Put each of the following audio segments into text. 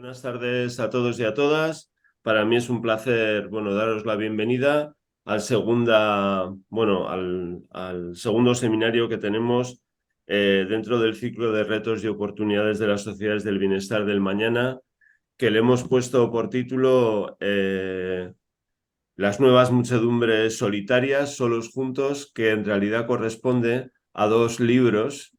Buenas tardes a todos y a todas. Para mí es un placer, daros la bienvenida al segundo seminario que tenemos dentro del ciclo de retos y oportunidades de las sociedades del bienestar del mañana, que le hemos puesto por título Las nuevas muchedumbres solitarias, solos juntos, que en realidad corresponde a dos libros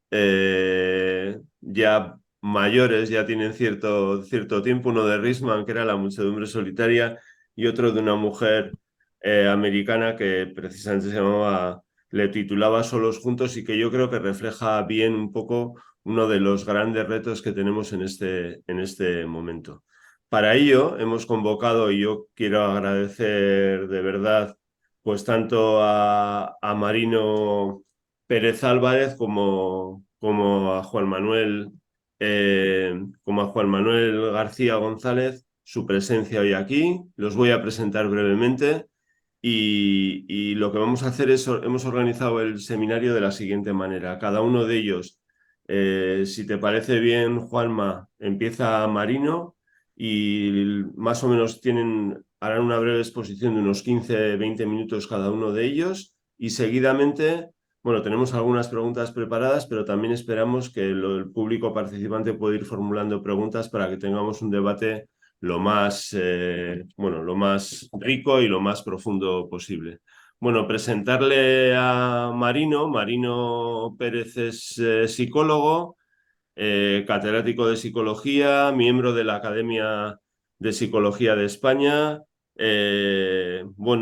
ya mayores, ya tienen cierto tiempo, uno de Risman, que era La muchedumbre solitaria, y otro de una mujer americana que precisamente le titulaba Solos juntos, y que yo creo que refleja bien un poco uno de los grandes retos que tenemos en este momento. Para ello hemos convocado, y yo quiero agradecer de verdad, pues tanto a Marino Pérez Álvarez como a Juan Manuel García González, su presencia hoy aquí. Los voy a presentar brevemente y lo que vamos a hacer es, hemos organizado el seminario de la siguiente manera. Cada uno de ellos, si te parece bien, Juanma, empieza Marino y más o menos harán una breve exposición de unos 15-20 minutos cada uno de ellos y seguidamente, tenemos algunas preguntas preparadas, pero también esperamos que el público participante pueda ir formulando preguntas para que tengamos un debate lo más rico y lo más profundo posible. Bueno, presentarle a Marino. Marino Pérez es psicólogo, catedrático de psicología, miembro de la Academia de Psicología de España,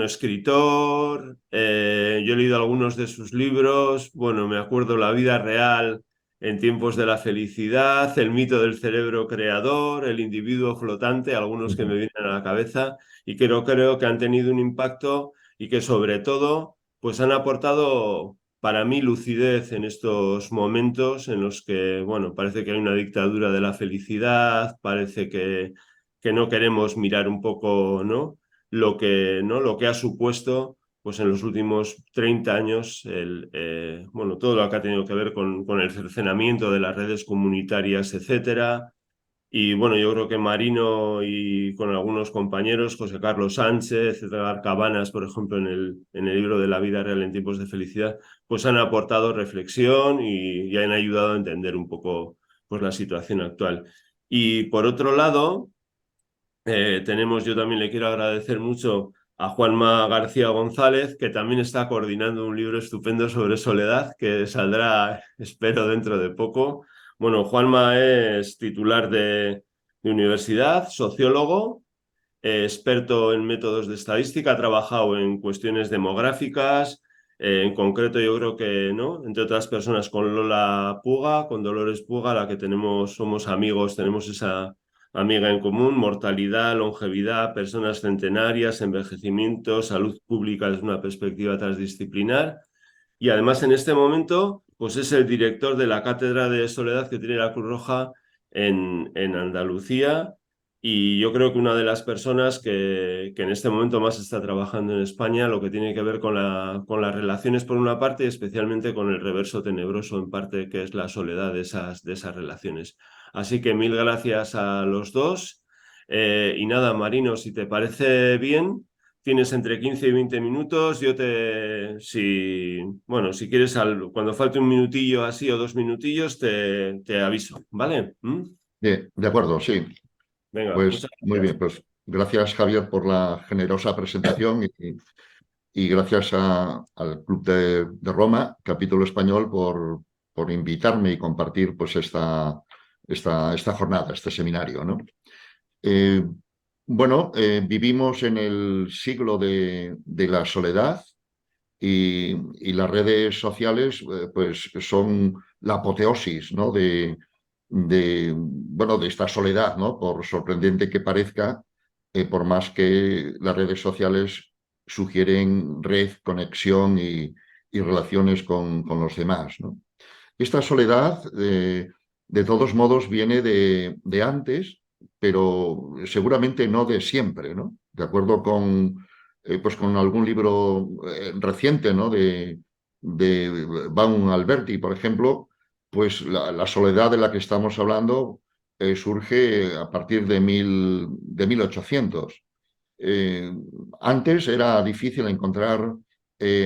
escritor. Yo he leído algunos de sus libros. Me acuerdo La vida real en tiempos de la felicidad, El mito del cerebro creador, El individuo flotante, algunos que me vienen a la cabeza y que creo que han tenido un impacto y que sobre todo pues han aportado para mí lucidez en estos momentos en los que, parece que hay una dictadura de la felicidad, parece que no queremos mirar un poco, ¿no? Lo que ha supuesto pues en los últimos 30 años todo lo que ha tenido que ver con el cercenamiento de las redes comunitarias, etcétera. Y yo creo que Marino y con algunos compañeros, José Carlos Sánchez, Edgar Cabanas, por ejemplo, en el libro de La vida real en tiempos de felicidad, pues han aportado reflexión y han ayudado a entender un poco pues, la situación actual. Y por otro lado, yo también le quiero agradecer mucho a Juanma García González, que también está coordinando un libro estupendo sobre soledad, que saldrá, espero, dentro de poco. Juanma es titular de universidad, sociólogo, experto en métodos de estadística, ha trabajado en cuestiones demográficas, en concreto yo creo que, ¿no? Entre otras personas con Lola Puga, con Dolores Puga, la que somos amigos, tenemos esa amiga en común, mortalidad, longevidad, personas centenarias, envejecimiento, salud pública desde una perspectiva transdisciplinar. Y además en este momento, pues es el director de la Cátedra de Soledad que tiene la Cruz Roja en Andalucía. Y yo creo que una de las personas que en este momento más está trabajando en España, lo que tiene que ver con las relaciones por una parte y especialmente con el reverso tenebroso en parte, que es la soledad de esas relaciones. Así que mil gracias a los dos. Y nada, Marino, si te parece bien, tienes entre 15 y 20 minutos. Si quieres, cuando falte un minutillo así o 2 minutillos, te aviso, ¿vale? ¿Mm? Bien, de acuerdo, sí. Venga, Pues muchas muy bien, gracias. pues gracias Javier por la generosa presentación y gracias al Club de Roma, Capítulo Español, por invitarme y compartir pues esta jornada, este seminario, ¿no? Eh, Vivimos en el siglo de la soledad y las redes sociales pues son la apoteosis, ¿no? De esta soledad, ¿no? Por sorprendente que parezca, por más que las redes sociales sugieren red, conexión y relaciones con los demás, ¿no? Esta soledad, de todos modos, viene de antes, pero seguramente no de siempre, ¿no? De acuerdo pues con algún libro reciente, ¿no? De Baum Alberti, por ejemplo, pues la soledad de la que estamos hablando surge a partir de 1800. Eh, Antes era difícil encontrar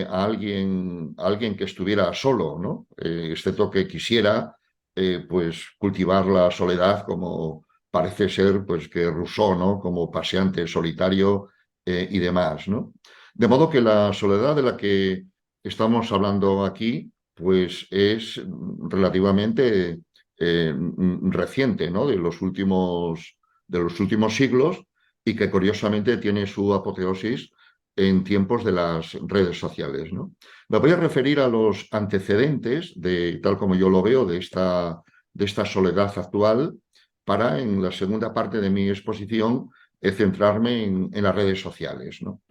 a alguien que estuviera solo, ¿no? Excepto que quisiera pues cultivar la soledad como parece ser pues que Rousseau, ¿no? Como paseante solitario y demás, ¿no? De modo que la soledad de la que estamos hablando aquí pues es relativamente reciente, ¿no? De los últimos siglos y que curiosamente tiene su apoteosis en tiempos de las redes sociales, ¿no? Me voy a referir a los antecedentes de, tal como yo lo veo, de esta soledad actual para, en la segunda parte de mi exposición, centrarme en las redes sociales, ¿no?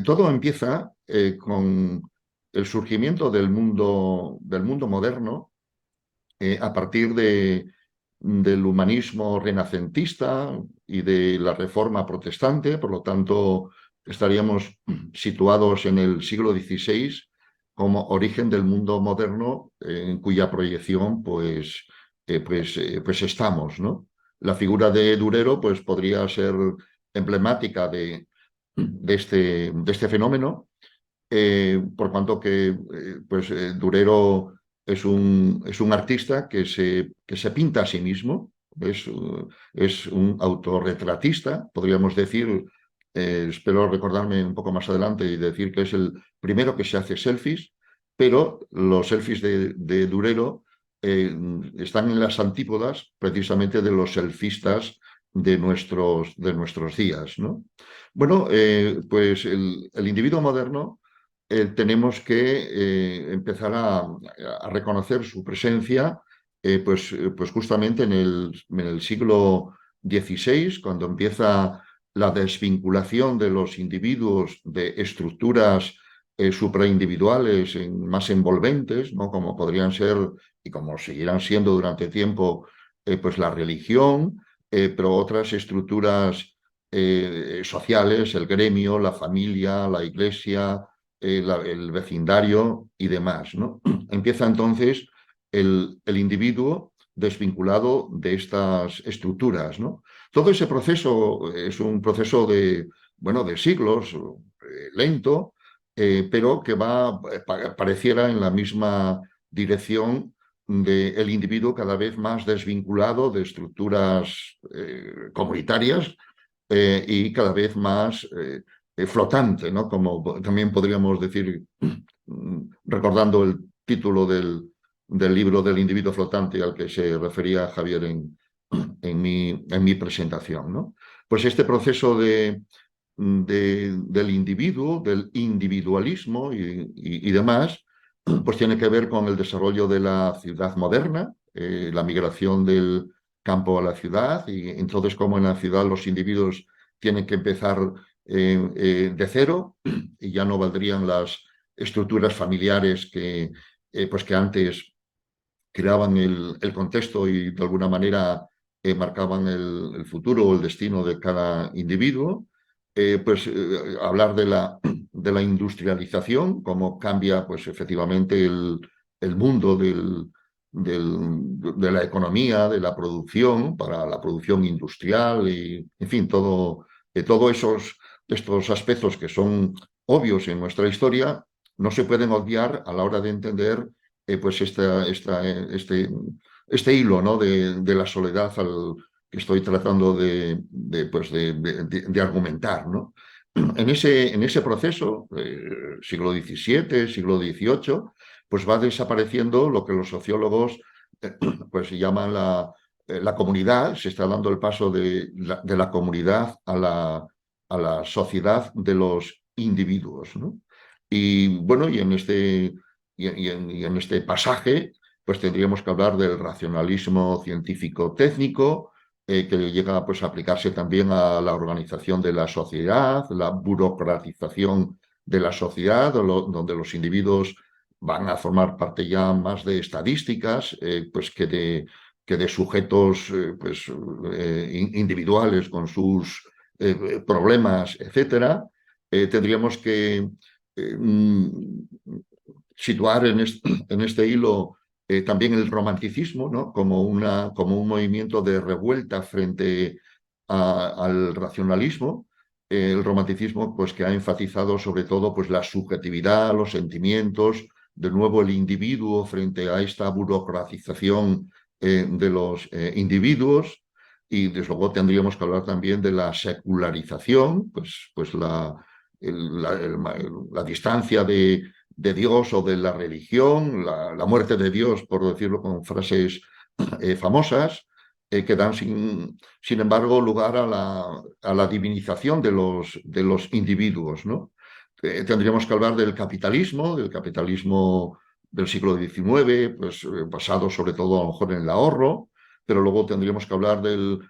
Todo empieza con el surgimiento del mundo moderno a partir del humanismo renacentista y de la reforma protestante, por lo tanto, estaríamos situados en el siglo XVI como origen del mundo moderno, en cuya proyección pues estamos, ¿no? La figura de Durero pues, podría ser emblemática de este fenómeno, por cuanto que Durero es un artista que se pinta a sí mismo, es un autorretratista, podríamos decir, espero recordarme un poco más adelante y decir que es el primero que se hace selfies, pero los selfies de Durero están en las antípodas precisamente de los selfistas de nuestros días, ¿no? Bueno, pues el individuo moderno tenemos que empezar a reconocer su presencia pues justamente en el siglo XVI, cuando empieza la desvinculación de los individuos de estructuras supraindividuales más envolventes, ¿no? Como podrían ser y como seguirán siendo durante tiempo pues la religión, pero otras estructuras sociales, el gremio, la familia, la iglesia, el vecindario y demás, ¿no? Empieza entonces el individuo desvinculado de estas estructuras, ¿no? Todo ese proceso es un proceso bueno, de siglos, lento, pero que pareciera en la misma dirección del individuo cada vez más desvinculado de estructuras comunitarias y cada vez más flotante, ¿no? Como también podríamos decir, recordando el título del libro del individuo flotante al que se refería Javier en mi presentación, ¿no? Pues este proceso del individuo, del individualismo y demás, pues tiene que ver con el desarrollo de la ciudad moderna, la migración del campo a la ciudad, y entonces como en la ciudad los individuos tienen que empezar de cero y ya no valdrían las estructuras familiares pues que antes creaban el contexto y de alguna manera marcaban el futuro o el destino de cada individuo. Hablar de la industrialización, cómo cambia pues efectivamente el mundo de la economía, de la producción, para la producción industrial y, en fin, todos estos aspectos que son obvios en nuestra historia no se pueden obviar a la hora de entender pues este hilo, ¿no? de la soledad que estoy tratando pues de argumentar, ¿no? En ese proceso, siglo XVII, siglo XVIII, pues va desapareciendo lo que los sociólogos pues llaman la comunidad, se está dando el paso de la comunidad a la sociedad de los individuos, ¿no? Y bueno, y en este pasaje, pues tendríamos que hablar del racionalismo científico-técnico, que llega pues, a aplicarse también a la organización de la sociedad, la burocratización de la sociedad, donde los individuos van a formar parte ya más de estadísticas pues que de sujetos individuales con sus problemas, etcétera. Tendríamos que situar en este hilo También el romanticismo, ¿no? Como un movimiento de revuelta frente al racionalismo. El romanticismo, pues, que ha enfatizado sobre todo, pues, la subjetividad, los sentimientos, de nuevo el individuo frente a esta burocratización de los individuos. Y desde luego tendríamos que hablar también de la secularización, pues la distancia de Dios o de la religión, la muerte de Dios, por decirlo con frases famosas, que dan, sin embargo, lugar a la divinización de los individuos, ¿no? Tendríamos que hablar del capitalismo del siglo XIX, pues, basado sobre todo a lo mejor en el ahorro, pero luego tendríamos que hablar del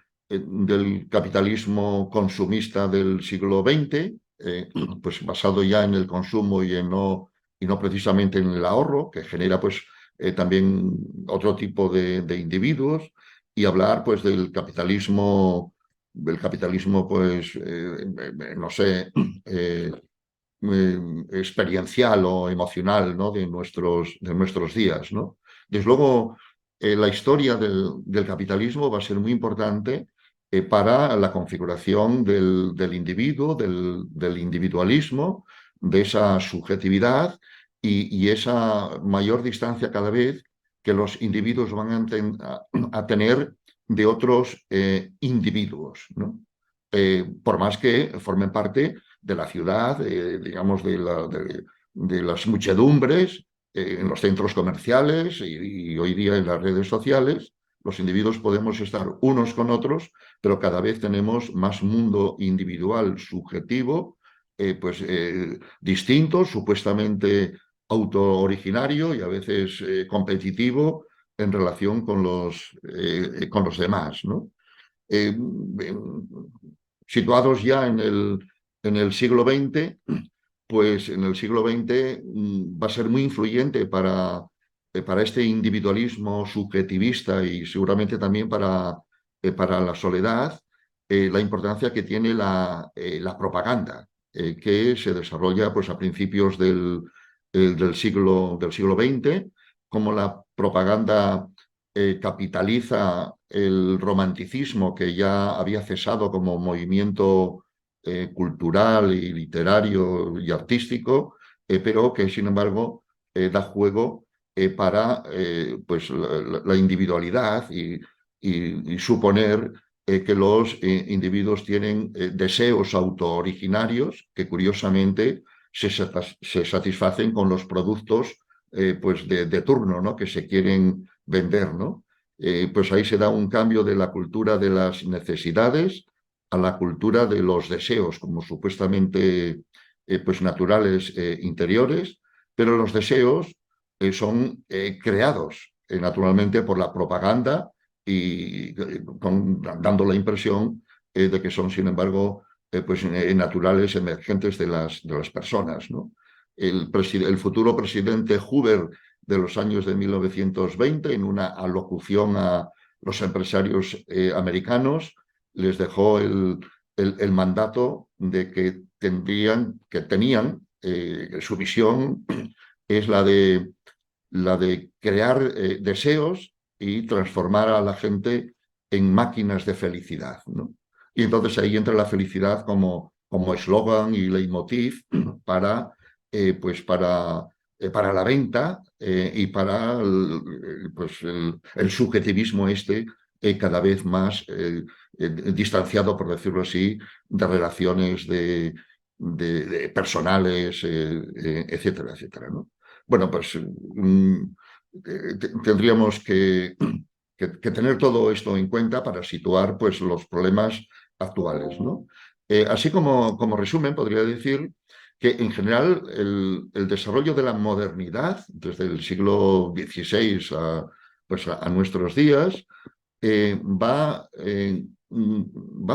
capitalismo consumista del siglo XX, pues basado ya en el consumo y no precisamente en el ahorro, que genera, pues, también otro tipo de individuos, y hablar, pues, del capitalismo, pues, no sé, experiencial o emocional, ¿no? De nuestros días, ¿no? Desde luego, la historia del capitalismo va a ser muy importante para la configuración del individuo, del individualismo, de esa subjetividad y esa mayor distancia cada vez que los individuos van a tener de otros individuos, ¿no? Por más que formen parte de la ciudad, digamos, de las muchedumbres, en los centros comerciales y hoy día en las redes sociales. Los individuos podemos estar unos con otros, pero cada vez tenemos más mundo individual, subjetivo, pues, distinto, supuestamente auto-originario y a veces competitivo en relación con los demás, ¿no? Eh, Situados ya en el siglo XX, pues en el siglo XX va a ser muy influyente para este individualismo subjetivista y seguramente también para la soledad, la importancia que tiene la propaganda, que se desarrolla, pues, a principios del siglo XX, como la propaganda capitaliza el romanticismo que ya había cesado como movimiento cultural y literario y artístico, pero que sin embargo da juego para, pues, la individualidad y suponer que los individuos tienen deseos autooriginarios que curiosamente se satisfacen con los productos, pues, de turno, ¿no? Que se quieren vender, ¿no? Pues ahí se da un cambio de la cultura de las necesidades a la cultura de los deseos, como supuestamente pues naturales interiores, pero los deseos son creados naturalmente por la propaganda y dando la impresión de que son, sin embargo, pues, naturales emergentes de las personas, ¿no? El futuro presidente Hoover de los años de 1920, en una alocución a los empresarios americanos, les dejó el mandato de que tenían su visión es la de crear deseos y transformar a la gente en máquinas de felicidad, ¿no? Y entonces ahí entra la felicidad como eslogan y leitmotiv para, pues para la venta y para pues el subjetivismo cada vez más distanciado, por decirlo así, de relaciones de personales, etcétera, etcétera, ¿no? Bueno, pues tendríamos que tener todo esto en cuenta para situar, pues, los problemas actuales, ¿no? Así como resumen, podría decir que en general el desarrollo de la modernidad desde el siglo XVI pues a nuestros días va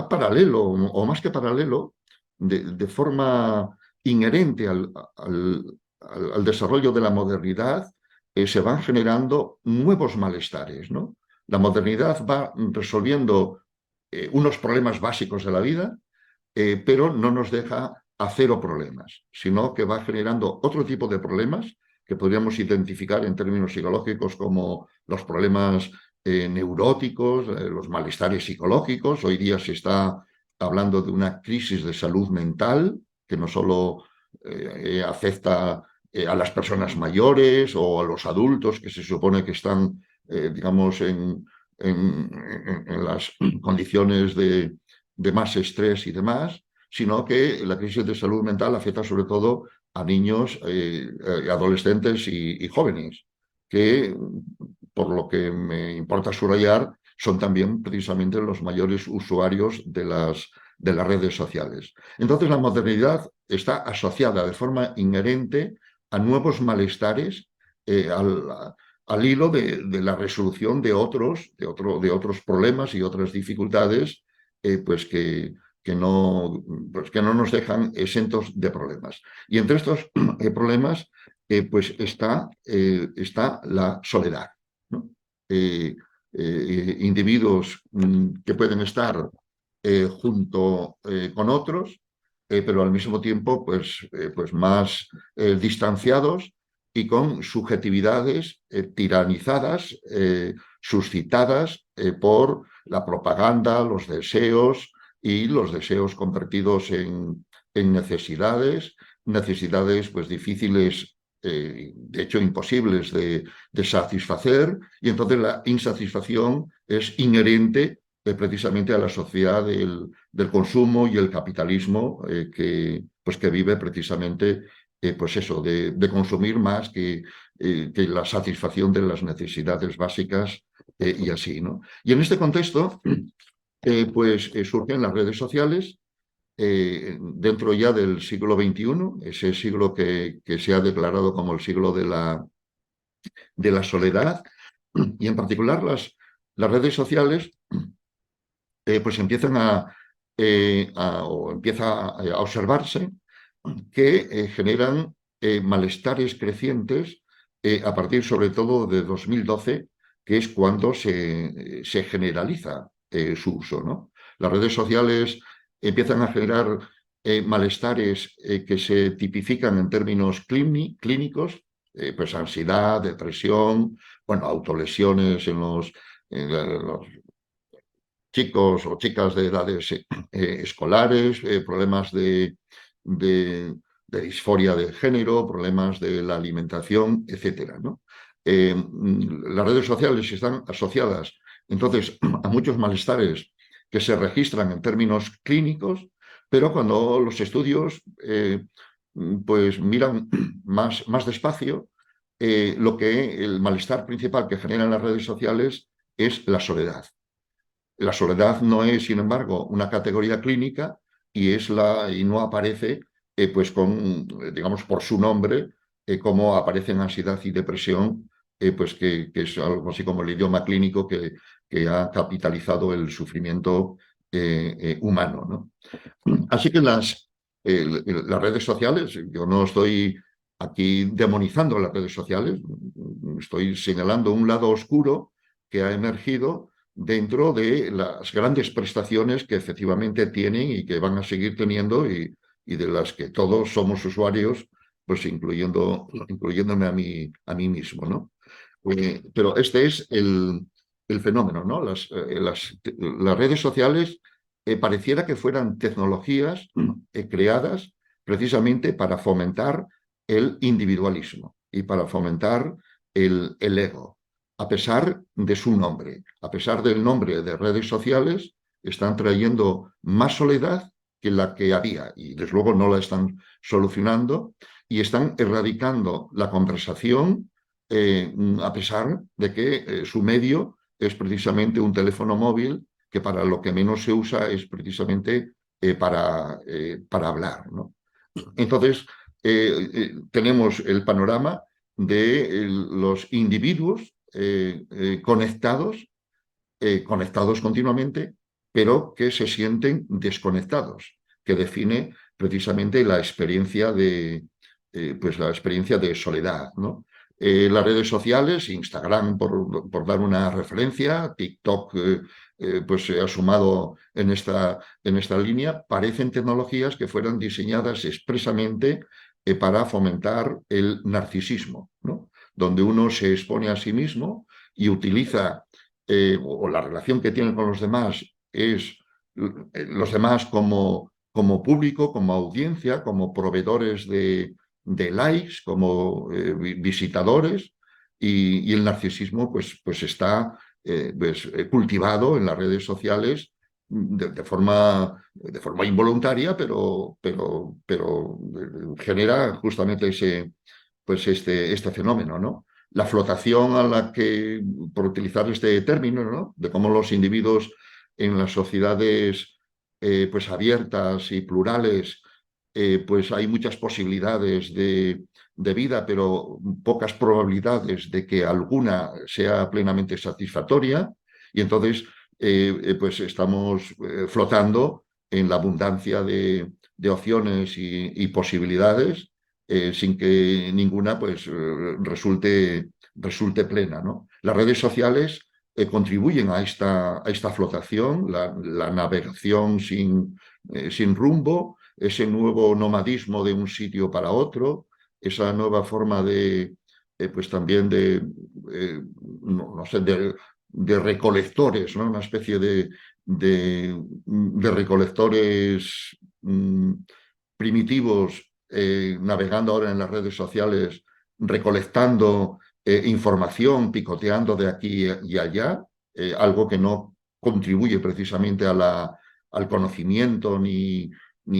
paralelo, o más que paralelo, de forma inherente al desarrollo de la modernidad, se van generando nuevos malestares, ¿no? La modernidad va resolviendo unos problemas básicos de la vida, pero no nos deja a cero problemas, sino que va generando otro tipo de problemas que podríamos identificar en términos psicológicos como los problemas neuróticos, los malestares psicológicos. Hoy día se está hablando de una crisis de salud mental que no solo afecta a las personas mayores o a los adultos que se supone que están, digamos, en las condiciones de más estrés y demás, sino que la crisis de salud mental afecta sobre todo a niños, adolescentes y jóvenes, que, por lo que me importa subrayar, son también precisamente los mayores usuarios de las redes sociales. Entonces, la modernidad está asociada de forma inherente a nuevos malestares, al hilo de la resolución de otros problemas y otras dificultades, pues que no nos dejan exentos de problemas. Y entre estos problemas, pues está la soledad, ¿no? Individuos que pueden estar junto con otros, pero al mismo tiempo pues más distanciados y con subjetividades tiranizadas, suscitadas por la propaganda, los deseos y los deseos convertidos en necesidades, necesidades pues difíciles, de hecho imposibles de satisfacer, y entonces la insatisfacción es inherente precisamente a la sociedad del consumo y el capitalismo que vive precisamente pues eso, de consumir más que la satisfacción de las necesidades básicas y así, ¿no? Y en este contexto, surgen las redes sociales dentro ya del siglo XXI, ese siglo que se ha declarado como el siglo de la soledad, y en particular las redes sociales pues empiezan o empieza a observarse que generan malestares crecientes a partir sobre todo de 2012, que es cuando se generaliza su uso, ¿no? Las redes sociales empiezan a generar malestares que se tipifican en términos clínicos, pues ansiedad, depresión, bueno, autolesiones en los chicos o chicas de edades escolares, problemas de disforia de género, problemas de la alimentación, etcétera, ¿no? Las redes sociales están asociadas entonces a muchos malestares que se registran en términos clínicos, pero cuando los estudios pues miran más despacio, el malestar principal que generan las redes sociales es la soledad. La soledad no es, sin embargo, una categoría clínica y no aparece, pues digamos, por su nombre, como aparecen ansiedad y depresión, pues que es algo así como el idioma clínico que ha capitalizado el sufrimiento humano, ¿no? Así que las redes sociales, yo no estoy aquí demonizando las redes sociales, estoy señalando un lado oscuro que ha emergido dentro de las grandes prestaciones que efectivamente tienen y que van a seguir teniendo y de las que todos somos usuarios, pues incluyéndome a mí mismo, ¿no? Pero este es el fenómeno, ¿no? Las redes sociales pareciera que fueran tecnologías creadas precisamente para fomentar el individualismo y para fomentar el ego, a pesar de su nombre, a pesar del nombre de redes sociales, están trayendo más soledad que la que había y desde luego no la están solucionando y están erradicando la conversación a pesar de que su medio es precisamente un teléfono móvil que para lo que menos se usa es precisamente para hablar, ¿no? Entonces, tenemos el panorama de los individuos conectados continuamente, pero que se sienten desconectados, que define precisamente pues la experiencia de soledad, ¿no? Las redes sociales, Instagram por dar una referencia, TikTok pues se ha sumado en esta línea, parecen tecnologías que fueran diseñadas expresamente para fomentar el narcisismo, ¿no? Donde uno se expone a sí mismo y utiliza, o la relación que tiene con los demás es los demás como público, como audiencia, como proveedores de likes, como visitadores, y el narcisismo pues está cultivado en las redes sociales de forma involuntaria, pero genera justamente este fenómeno, ¿no? La flotación a la que, por utilizar este término, ¿no? De cómo los individuos en las sociedades pues abiertas y plurales, pues hay muchas posibilidades de vida, pero pocas probabilidades de que alguna sea plenamente satisfactoria, y entonces pues estamos flotando en la abundancia de opciones y posibilidades, sin que ninguna pues resulte plena, ¿no? Las redes sociales contribuyen a esta flotación, la navegación sin rumbo, ese nuevo nomadismo de un sitio para otro, esa nueva forma pues también no sé, de recolectores, ¿no? Una especie de recolectores primitivos, navegando ahora en las redes sociales, recolectando información, picoteando de aquí y allá, algo que no contribuye precisamente al conocimiento ni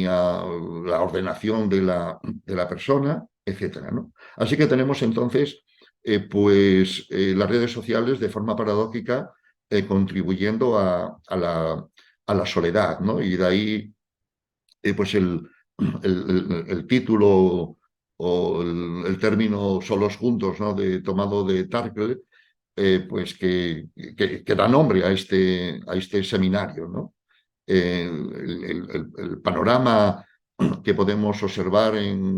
a la ordenación de la persona, etcétera, ¿no? Así que tenemos entonces las redes sociales de forma paradójica contribuyendo a la soledad, ¿no? Y de ahí pues el título o el término solos juntos, ¿no? Tomado de Tarkle, pues que da nombre a este seminario, ¿no? El panorama que podemos observar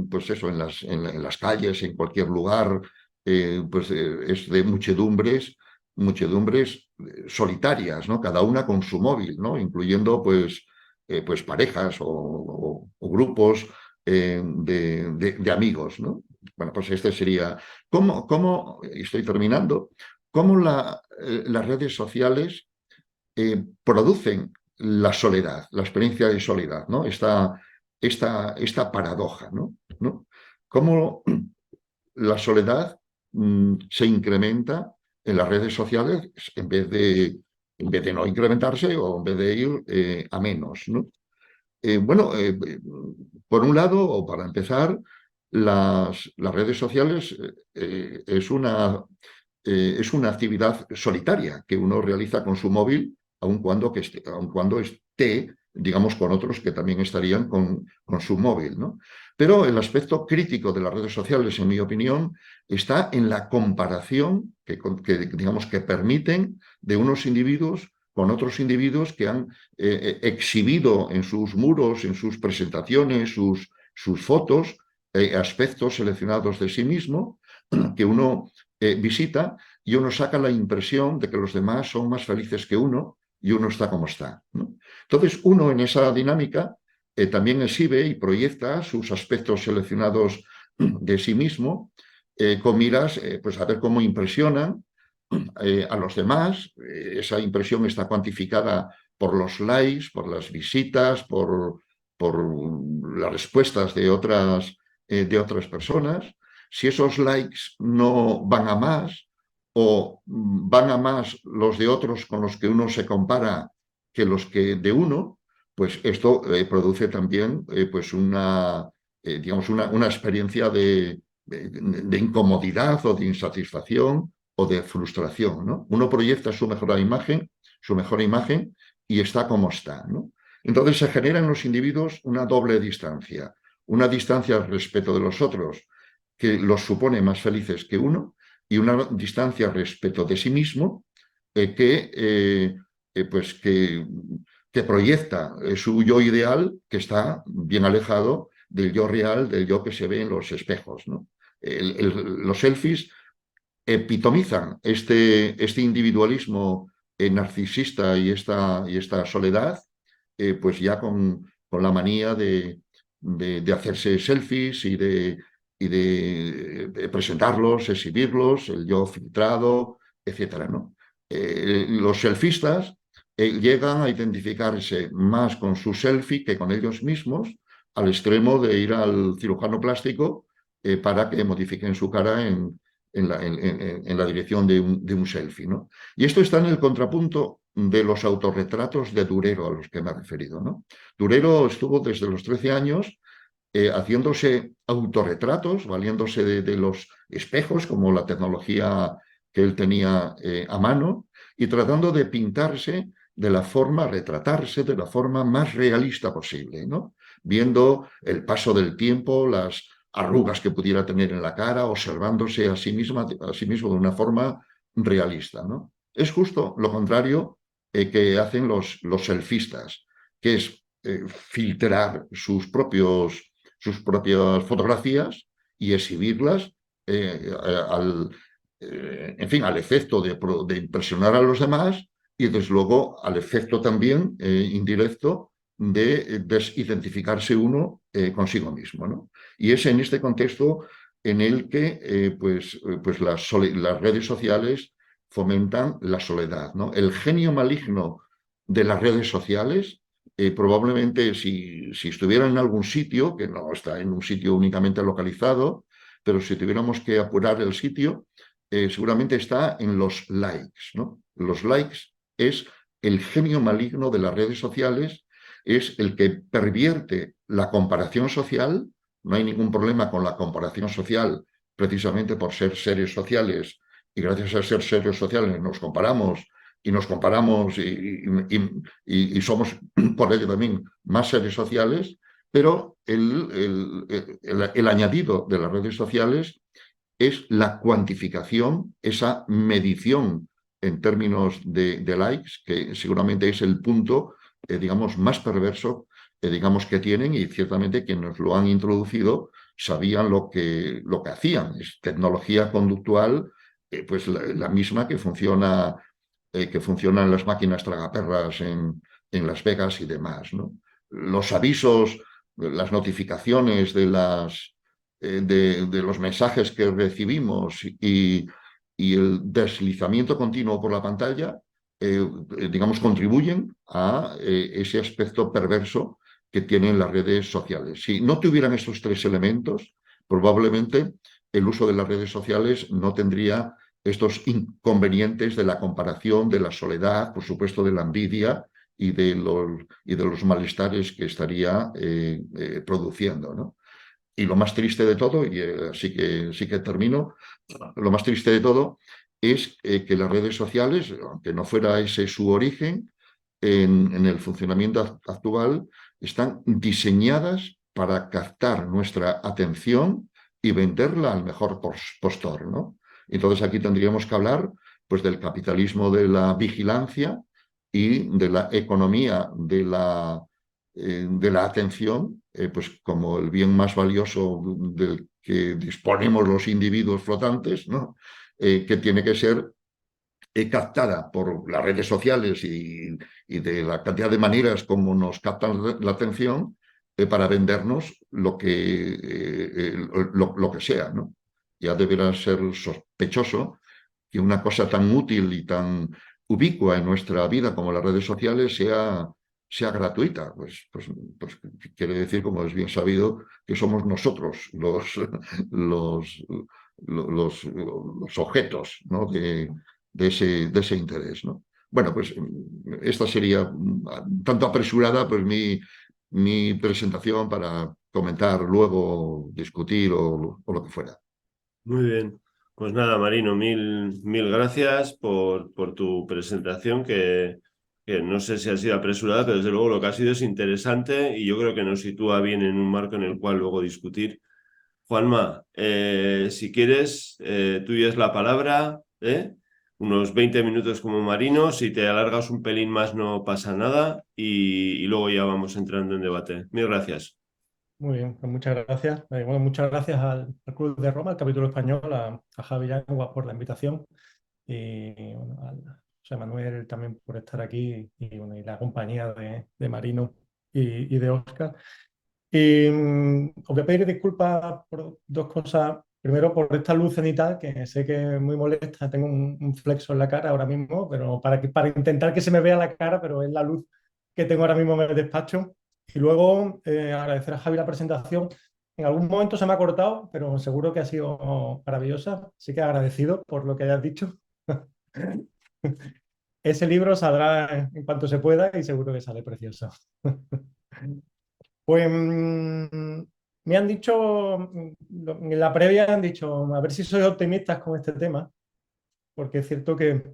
pues eso, en las calles, en cualquier lugar, pues es de muchedumbres solitarias, ¿no? Cada una con su móvil, ¿no? Incluyendo pues parejas o grupos de amigos, ¿no? Bueno, pues este sería. Y estoy terminando, cómo las redes sociales producen la soledad, la experiencia de soledad, ¿no? Esta paradoja, ¿no? Cómo la soledad se incrementa en las redes sociales en vez de no incrementarse o en vez de ir a menos, ¿no? Bueno, por un lado, o para empezar, las redes sociales es una actividad solitaria que uno realiza con su móvil, aun cuando esté, digamos, con otros que también estarían con su móvil, ¿no? Pero el aspecto crítico de las redes sociales, en mi opinión, está en la comparación digamos, que permiten de unos individuos con otros individuos que han exhibido en sus muros, en sus presentaciones, sus fotos, aspectos seleccionados de sí mismo, que uno visita, y uno saca la impresión de que los demás son más felices que uno y uno está como está, ¿no? Entonces, uno en esa dinámica también exhibe y proyecta sus aspectos seleccionados de sí mismo, con miras pues a ver cómo impresionan a los demás. Esa impresión está cuantificada por los likes, por las visitas, por las respuestas de otras personas. Si esos likes no van a más, o van a más los de otros con los que uno se compara que los que de uno, pues esto produce también pues digamos una experiencia de incomodidad o de insatisfacción o de frustración, ¿no? Uno proyecta su mejor imagen y está como está, ¿no? Entonces se genera en los individuos una doble distancia. Una distancia respecto de los otros que los supone más felices que uno, y una distancia respecto de sí mismo pues que proyecta su yo ideal, que está bien alejado del yo real, del yo que se ve en los espejos, ¿no? Los selfies epitomizan este individualismo narcisista y esta soledad, pues ya con la manía de hacerse selfies y de presentarlos, exhibirlos, el yo filtrado, etcétera, ¿no? Los selfistas llegan a identificarse más con su selfie que con ellos mismos, al extremo de ir al cirujano plástico para que modifiquen su cara en la dirección de un selfie, ¿no? Y esto está en el contrapunto de los autorretratos de Durero a los que me he referido, ¿no? Durero estuvo desde los 13 años haciéndose autorretratos, valiéndose de los espejos, como la tecnología que él tenía a mano, y tratando de pintarse de la forma, retratarse de la forma más realista posible, ¿no? Viendo el paso del tiempo, las arrugas que pudiera tener en la cara, observándose a sí mismo de una forma realista, ¿no? Es justo lo contrario que hacen los selfistas, que es filtrar sus propias fotografías y exhibirlas al, en fin, al efecto de impresionar a los demás y desde luego al efecto también indirecto de desidentificarse uno consigo mismo, ¿no? Y es en este contexto en el que pues las redes sociales fomentan la soledad, ¿no? El genio maligno de las redes sociales probablemente si estuviera en algún sitio, que no está en un sitio únicamente localizado, pero si tuviéramos que apurar el sitio, seguramente está en los likes, ¿no? Los likes es el genio maligno de las redes sociales, es el que pervierte la comparación social. No hay ningún problema con la comparación social, precisamente por ser seres sociales, y gracias a ser seres sociales nos comparamos y somos por ello también más seres sociales, pero el añadido de las redes sociales es la cuantificación, esa medición en términos de likes, que seguramente es el punto, digamos, más perverso, digamos, que tienen, y ciertamente quienes lo han introducido sabían lo que hacían. Es tecnología conductual, pues la misma que funciona en las máquinas tragaperras en Las Vegas y demás, ¿no? Los avisos, las notificaciones de los mensajes que recibimos y el deslizamiento continuo por la pantalla, digamos, contribuyen a ese aspecto perverso que tienen las redes sociales. Si no tuvieran estos tres elementos, probablemente el uso de las redes sociales no tendría estos inconvenientes de la comparación, de la soledad, por supuesto, de la envidia y de los malestares que estaría produciendo, ¿no? Y lo más triste de todo, y sí que termino, lo más triste de todo es que las redes sociales, aunque no fuera ese su origen, en el funcionamiento actual, están diseñadas para captar nuestra atención y venderla al mejor postor, ¿no? Entonces aquí tendríamos que hablar pues, del capitalismo de la vigilancia y de la economía de la atención, pues como el bien más valioso del que disponemos los individuos flotantes, ¿no? Que tiene que ser captada por las redes sociales y de la cantidad de maneras como nos captan la atención para vendernos lo que sea, ¿no? Ya deberá ser sospechoso que una cosa tan útil y tan ubicua en nuestra vida como las redes sociales sea gratuita. Pues quiere decir, como es bien sabido, que somos nosotros los, los objetos, ¿no? de ese interés, ¿no? Bueno, pues esta sería tanto apresurada pues mi presentación para comentar luego, discutir o lo que fuera. Muy bien. Pues nada, Marino, mil gracias por tu presentación, que no sé si ha sido apresurada, pero desde luego lo que ha sido es interesante y yo creo que nos sitúa bien en un marco en el cual luego discutir. Juanma, si quieres, tuya es la palabra, ¿eh? Unos 20 minutos como Marino, si te alargas un pelín más no pasa nada y luego ya vamos entrando en debate. Mil gracias. Muy bien, pues muchas gracias. Bueno, muchas gracias al Club de Roma, al capítulo español, a Javi Llangua por la invitación y bueno, al José Manuel también por estar aquí y, bueno, y la compañía de Marino y de Óscar. Y os voy a pedir disculpas por dos cosas. Primero, por esta luz cenital, que sé que es muy molesta. Tengo un flexo en la cara ahora mismo, pero para intentar que se me vea la cara, pero es la luz que tengo ahora mismo en el despacho. Y luego, agradecer a Javi la presentación. En algún momento se me ha cortado, pero seguro que ha sido maravillosa. Así que agradecido por lo que hayas dicho. Ese libro saldrá en cuanto se pueda y seguro que sale precioso. Pues me han dicho, en la previa han dicho, a ver si sois optimistas con este tema, porque es cierto que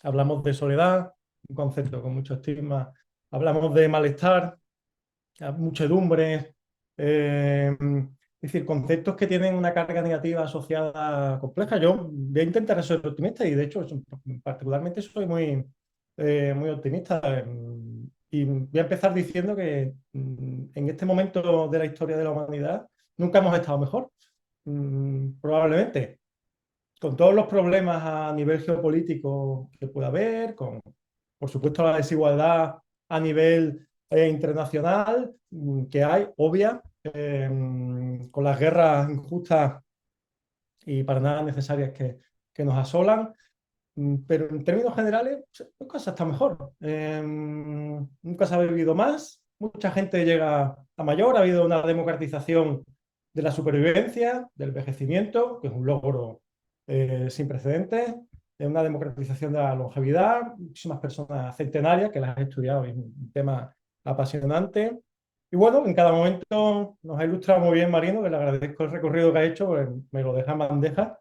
hablamos de soledad, un concepto con mucho estigma, hablamos de malestar, muchedumbre, es decir, conceptos que tienen una carga negativa asociada compleja. Yo voy a intentar ser optimista y de hecho particularmente soy muy optimista. Y voy a empezar diciendo que en este momento de la historia de la humanidad nunca hemos estado mejor. Probablemente con todos los problemas a nivel geopolítico que pueda haber, con, por supuesto, la desigualdad a nivel internacional que hay, obvia, con las guerras injustas y para nada necesarias que nos asolan, pero en términos generales nunca se está mejor. Nunca se ha vivido más, mucha gente llega a mayor, ha habido una democratización de la supervivencia, del envejecimiento, que es un logro sin precedentes, una democratización de la longevidad, muchísimas personas centenarias que las han estudiado, es un tema apasionante. Y bueno, en cada momento nos ha ilustrado muy bien Marino, que le agradezco el recorrido que ha hecho, pues me lo deja en bandeja.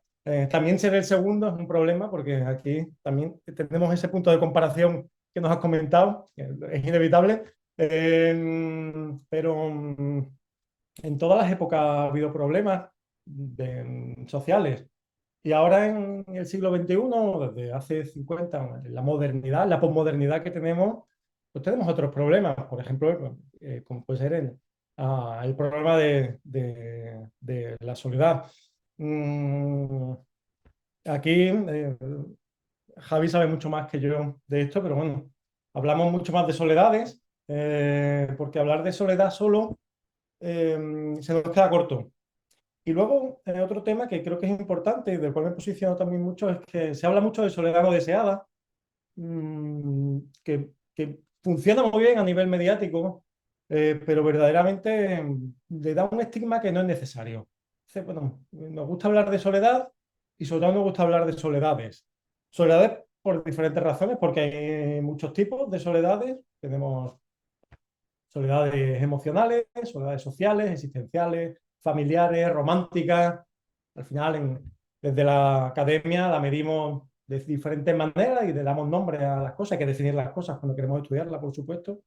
También ser el segundo es un problema porque aquí también tenemos ese punto de comparación que nos has comentado, que es inevitable, pero en todas las épocas ha habido problemas sociales. Y ahora en el siglo XXI, desde hace 50, en la modernidad, la posmodernidad que tenemos, pues tenemos otros problemas. Por ejemplo, como puede ser el problema de la soledad. Mm, Aquí Javi sabe mucho más que yo de esto, pero bueno, hablamos mucho más de soledades, porque hablar de soledad solo se nos queda corto. Y luego, otro tema que creo que es importante y del cual me posiciono también mucho es que se habla mucho de soledad no deseada, que funciona muy bien a nivel mediático, pero verdaderamente le da un estigma que no es necesario. Entonces, bueno, nos gusta hablar de soledad y sobre todo nos gusta hablar de soledades. Soledades por diferentes razones, porque hay muchos tipos de soledades. Tenemos soledades emocionales, soledades sociales, existenciales, familiares, románticas. Al final, desde la academia la medimos de diferentes maneras y le damos nombre a las cosas. Hay que definir las cosas cuando queremos estudiarlas, por supuesto.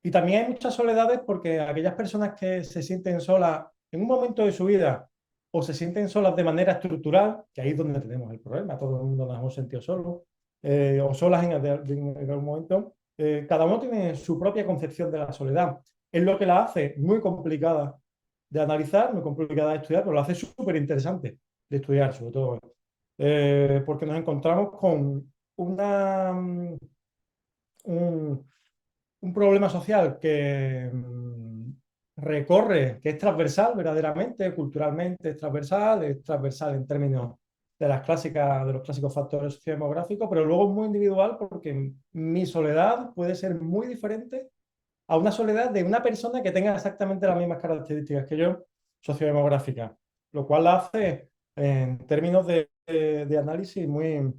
Y también hay muchas soledades porque aquellas personas que se sienten solas en un momento de su vida o se sienten solas de manera estructural, que ahí es donde tenemos el problema, todo el mundo nos hemos sentido solos, o solas en algún momento, cada uno tiene su propia concepción de la soledad. Es lo que la hace muy complicada de analizar, muy complicada de estudiar, pero la hace súper interesante de estudiar, sobre todo, porque nos encontramos con un, un problema social que recorre, que es transversal verdaderamente, culturalmente es transversal en términos de los clásicos factores sociodemográficos, pero luego es muy individual porque mi soledad puede ser muy diferente a una soledad de una persona que tenga exactamente las mismas características que yo, sociodemográficas, lo cual la hace en términos de análisis muy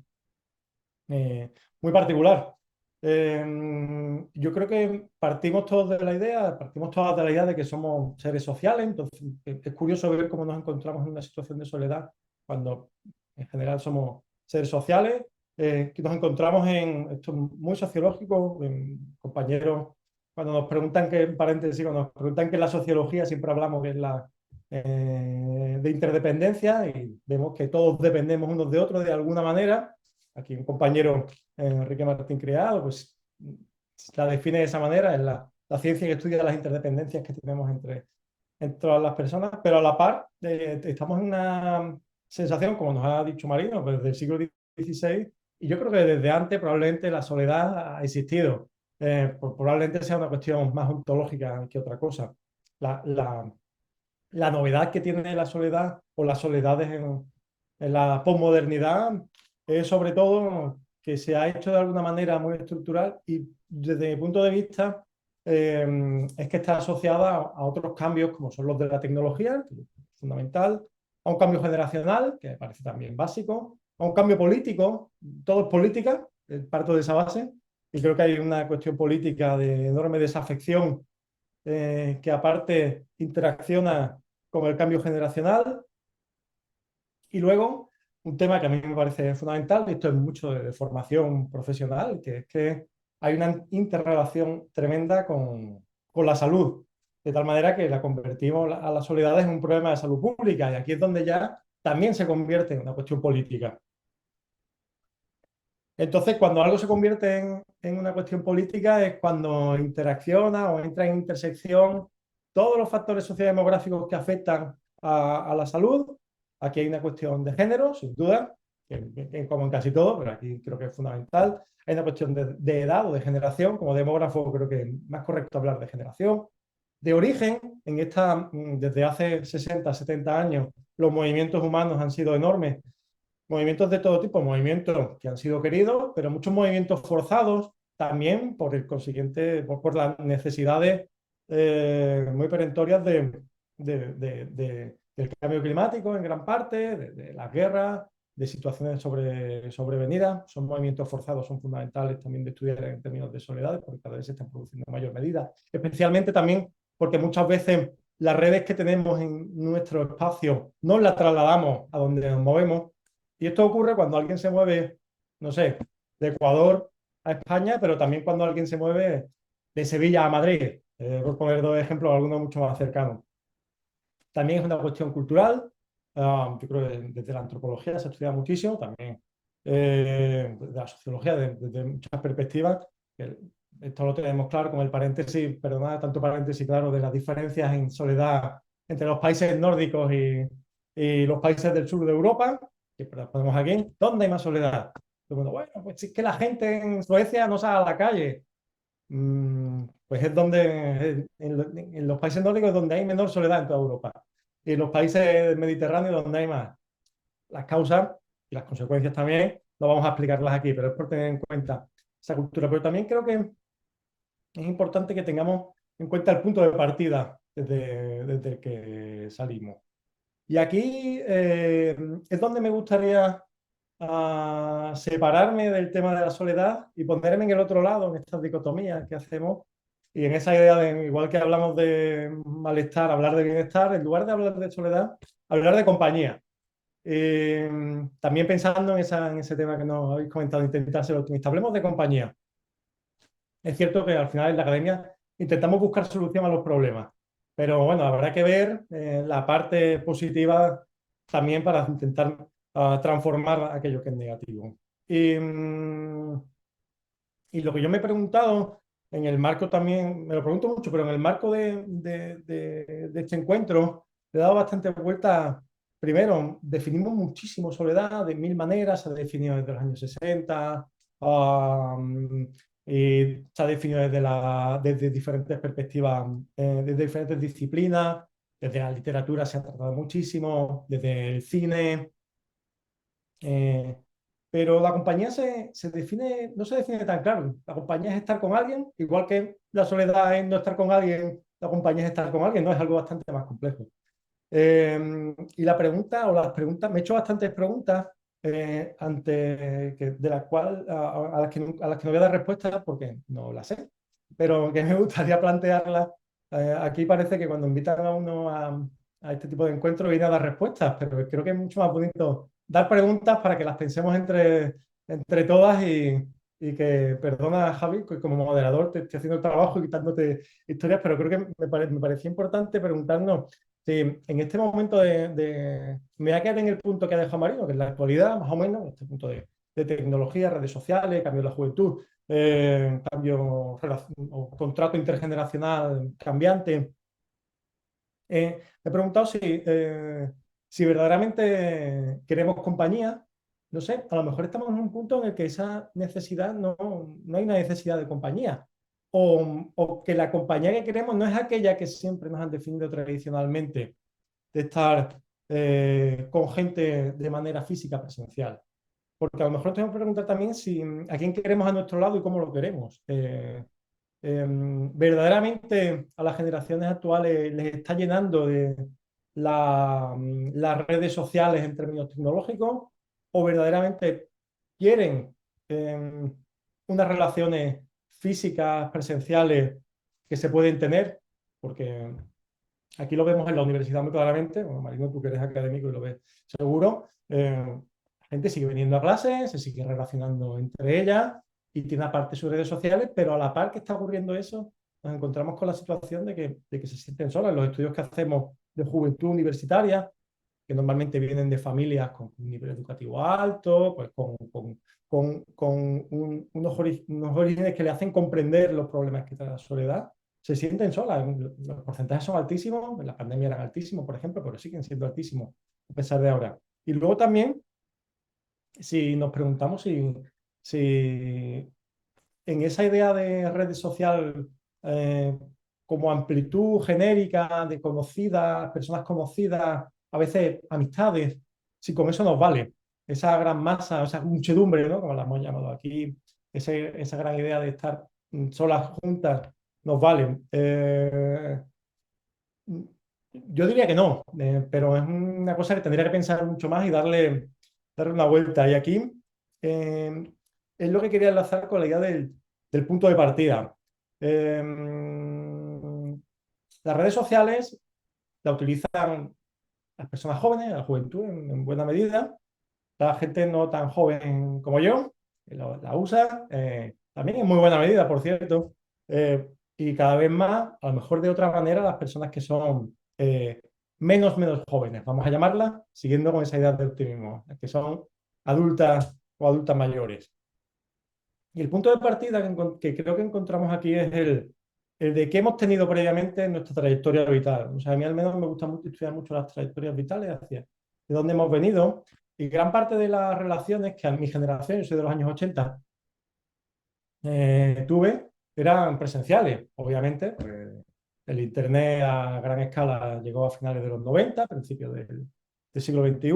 particular. Yo creo que partimos todas de la idea de que somos seres sociales, entonces es curioso ver cómo nos encontramos en una situación de soledad cuando en general somos seres sociales, que nos encontramos esto es muy sociológico, compañeros, cuando nos preguntan que, en paréntesis, cuando nos preguntan qué es la sociología, siempre hablamos que es de interdependencia y vemos que todos dependemos unos de otros de alguna manera. Aquí un compañero, Enrique Martín Criado, pues la define de esa manera, es la ciencia que estudia las interdependencias que tenemos entre todas las personas, pero a la par estamos en una sensación, como nos ha dicho Marino, pues, desde el siglo XVI, y yo creo que desde antes probablemente la soledad ha existido. Probablemente sea una cuestión más ontológica que otra cosa. la novedad que tiene la soledad o las soledades en la posmodernidad es sobre todo que se ha hecho de alguna manera muy estructural y desde mi punto de vista es que está asociada a otros cambios como son los de la tecnología, que es fundamental, a un cambio generacional, que me parece también básico, a un cambio político, todo es política, parto de esa base, y creo que hay una cuestión política de enorme desafección que aparte interacciona con el cambio generacional. Y luego, un tema que a mí me parece fundamental, y esto es mucho de formación profesional, que es que hay una interrelación tremenda con la salud, de tal manera que la convertimos a la soledad en un problema de salud pública, y aquí es donde ya también se convierte en una cuestión política. Entonces, cuando algo se convierte en una cuestión política es cuando interacciona o entra en intersección todos los factores sociodemográficos que afectan a la salud. Aquí hay una cuestión de género, sin duda, como en casi todo, pero aquí creo que es fundamental. Hay una cuestión de edad o de generación. Como demógrafo creo que es más correcto hablar de generación. De origen, desde hace 60, 70 años, los movimientos humanos han sido enormes, movimientos de todo tipo, movimientos que han sido queridos, pero muchos movimientos forzados también por el consiguiente, por las necesidades muy perentorias del cambio climático en gran parte, de las guerras, de situaciones sobrevenidas. Son movimientos forzados, son fundamentales también de estudiar en términos de soledad, porque cada vez se están produciendo en mayor medida. Especialmente también porque muchas veces las redes que tenemos en nuestro espacio no las trasladamos a donde nos movemos. Y esto ocurre cuando alguien se mueve, no sé, de Ecuador a España, pero también cuando alguien se mueve de Sevilla a Madrid, por poner dos ejemplos, algunos mucho más cercanos. También es una cuestión cultural. Yo creo que desde la antropología se estudia muchísimo, también de la sociología, desde muchas perspectivas. Esto lo tenemos claro con el paréntesis, perdona, tanto paréntesis claro, de las diferencias en soledad entre los países nórdicos y los países del sur de Europa, que ponemos aquí. ¿Dónde hay más soledad? Bueno, pues es que la gente en Suecia no sale a la calle. Pues es donde, en los países nórdicos, es donde hay menor soledad en toda Europa. Y en los países mediterráneos, donde hay más. Las causas y las consecuencias también, no vamos a explicarlas aquí, pero es por tener en cuenta esa cultura. Pero también creo que es importante que tengamos en cuenta el punto de partida desde el que salimos. Y aquí es donde me gustaría separarme del tema de la soledad y ponerme en el otro lado, en estas dicotomías que hacemos, y en esa idea de, igual que hablamos de malestar, hablar de bienestar, en lugar de hablar de soledad, hablar de compañía. También pensando en ese tema que nos habéis comentado, intentar ser optimista. Hablemos de compañía. Es cierto que al final en la academia intentamos buscar solución a los problemas, pero bueno, habrá que ver la parte positiva también para intentar transformar aquello que es negativo. Y lo que yo me he preguntado en el marco también, me lo pregunto mucho, pero en el marco de este encuentro le he dado bastante vuelta. Primero, definimos muchísimo soledad de mil maneras, se ha definido desde los años 60, y se ha definido desde diferentes perspectivas, desde diferentes disciplinas, desde la literatura se ha tratado muchísimo, desde el cine. Pero la compañía no se define tan claro. La compañía es estar con alguien, igual que la soledad es no estar con alguien, la compañía es estar con alguien, no es algo bastante más complejo. Y la pregunta, o las preguntas, me he hecho bastantes preguntas de las cuales a las que no voy a dar respuesta porque no las sé, pero que me gustaría plantearlas. Aquí parece que cuando invitan a uno a este tipo de encuentros viene a dar respuestas, pero creo que es mucho más bonito dar preguntas para que las pensemos entre todas y que, perdona Javi, que como moderador te estoy haciendo el trabajo y quitándote historias, pero creo que me parecía importante preguntarnos si en este momento me voy a quedar en el punto que ha dejado Marino, que es la actualidad, más o menos, este punto de tecnología, redes sociales, cambio de la juventud, cambio o contrato intergeneracional cambiante. Me he preguntado si verdaderamente queremos compañía. No sé, a lo mejor estamos en un punto en el que esa necesidad no hay una necesidad de compañía. o que la compañía que queremos no es aquella que siempre nos han definido tradicionalmente, de estar con gente de manera física presencial. Porque a lo mejor tenemos que preguntar también a quién queremos a nuestro lado y cómo lo queremos. Verdaderamente a las generaciones actuales les está llenando de las redes sociales en términos tecnológicos, o verdaderamente quieren unas relaciones físicas, presenciales, que se pueden tener, porque aquí lo vemos en la universidad muy claramente. Bueno, Marino, tú que eres académico y lo ves seguro, la gente sigue viniendo a clases, se sigue relacionando entre ellas y tiene aparte sus redes sociales, pero a la par que está ocurriendo eso, nos encontramos con la situación de que se sienten solas. Los estudios que hacemos de juventud universitaria, que normalmente vienen de familias con un nivel educativo alto, pues con unos orígenes que le hacen comprender los problemas que trae la soledad, se sienten solas. Los porcentajes son altísimos, en la pandemia eran altísimos, por ejemplo, pero siguen siendo altísimos a pesar de ahora. Y luego también, si nos preguntamos si en esa idea de red social como amplitud genérica de conocidas, personas conocidas, a veces amistades, si con eso nos vale, esa gran masa, esa muchedumbre, ¿no? Como la hemos llamado aquí, esa gran idea de estar solas juntas, nos vale. Yo diría que no, pero es una cosa que tendría que pensar mucho más y darle una vuelta. Y aquí es lo que quería enlazar con la idea del punto de partida. Las redes sociales la utilizan las personas jóvenes, la juventud en buena medida, la gente no tan joven como yo, que la usa, también en muy buena medida, por cierto, y cada vez más, a lo mejor de otra manera, las personas que son menos jóvenes, vamos a llamarlas, siguiendo con esa idea de optimismo, que son adultas o adultas mayores. Y el punto de partida que creo que encontramos aquí es el de qué hemos tenido previamente en nuestra trayectoria vital. O sea, a mí al menos me gusta mucho estudiar mucho las trayectorias vitales, hacia de dónde hemos venido, y gran parte de las relaciones que a mi generación, yo soy de los años 80, tuve, eran presenciales, obviamente. Pues, el Internet a gran escala llegó a finales de los 90, principios del siglo XXI,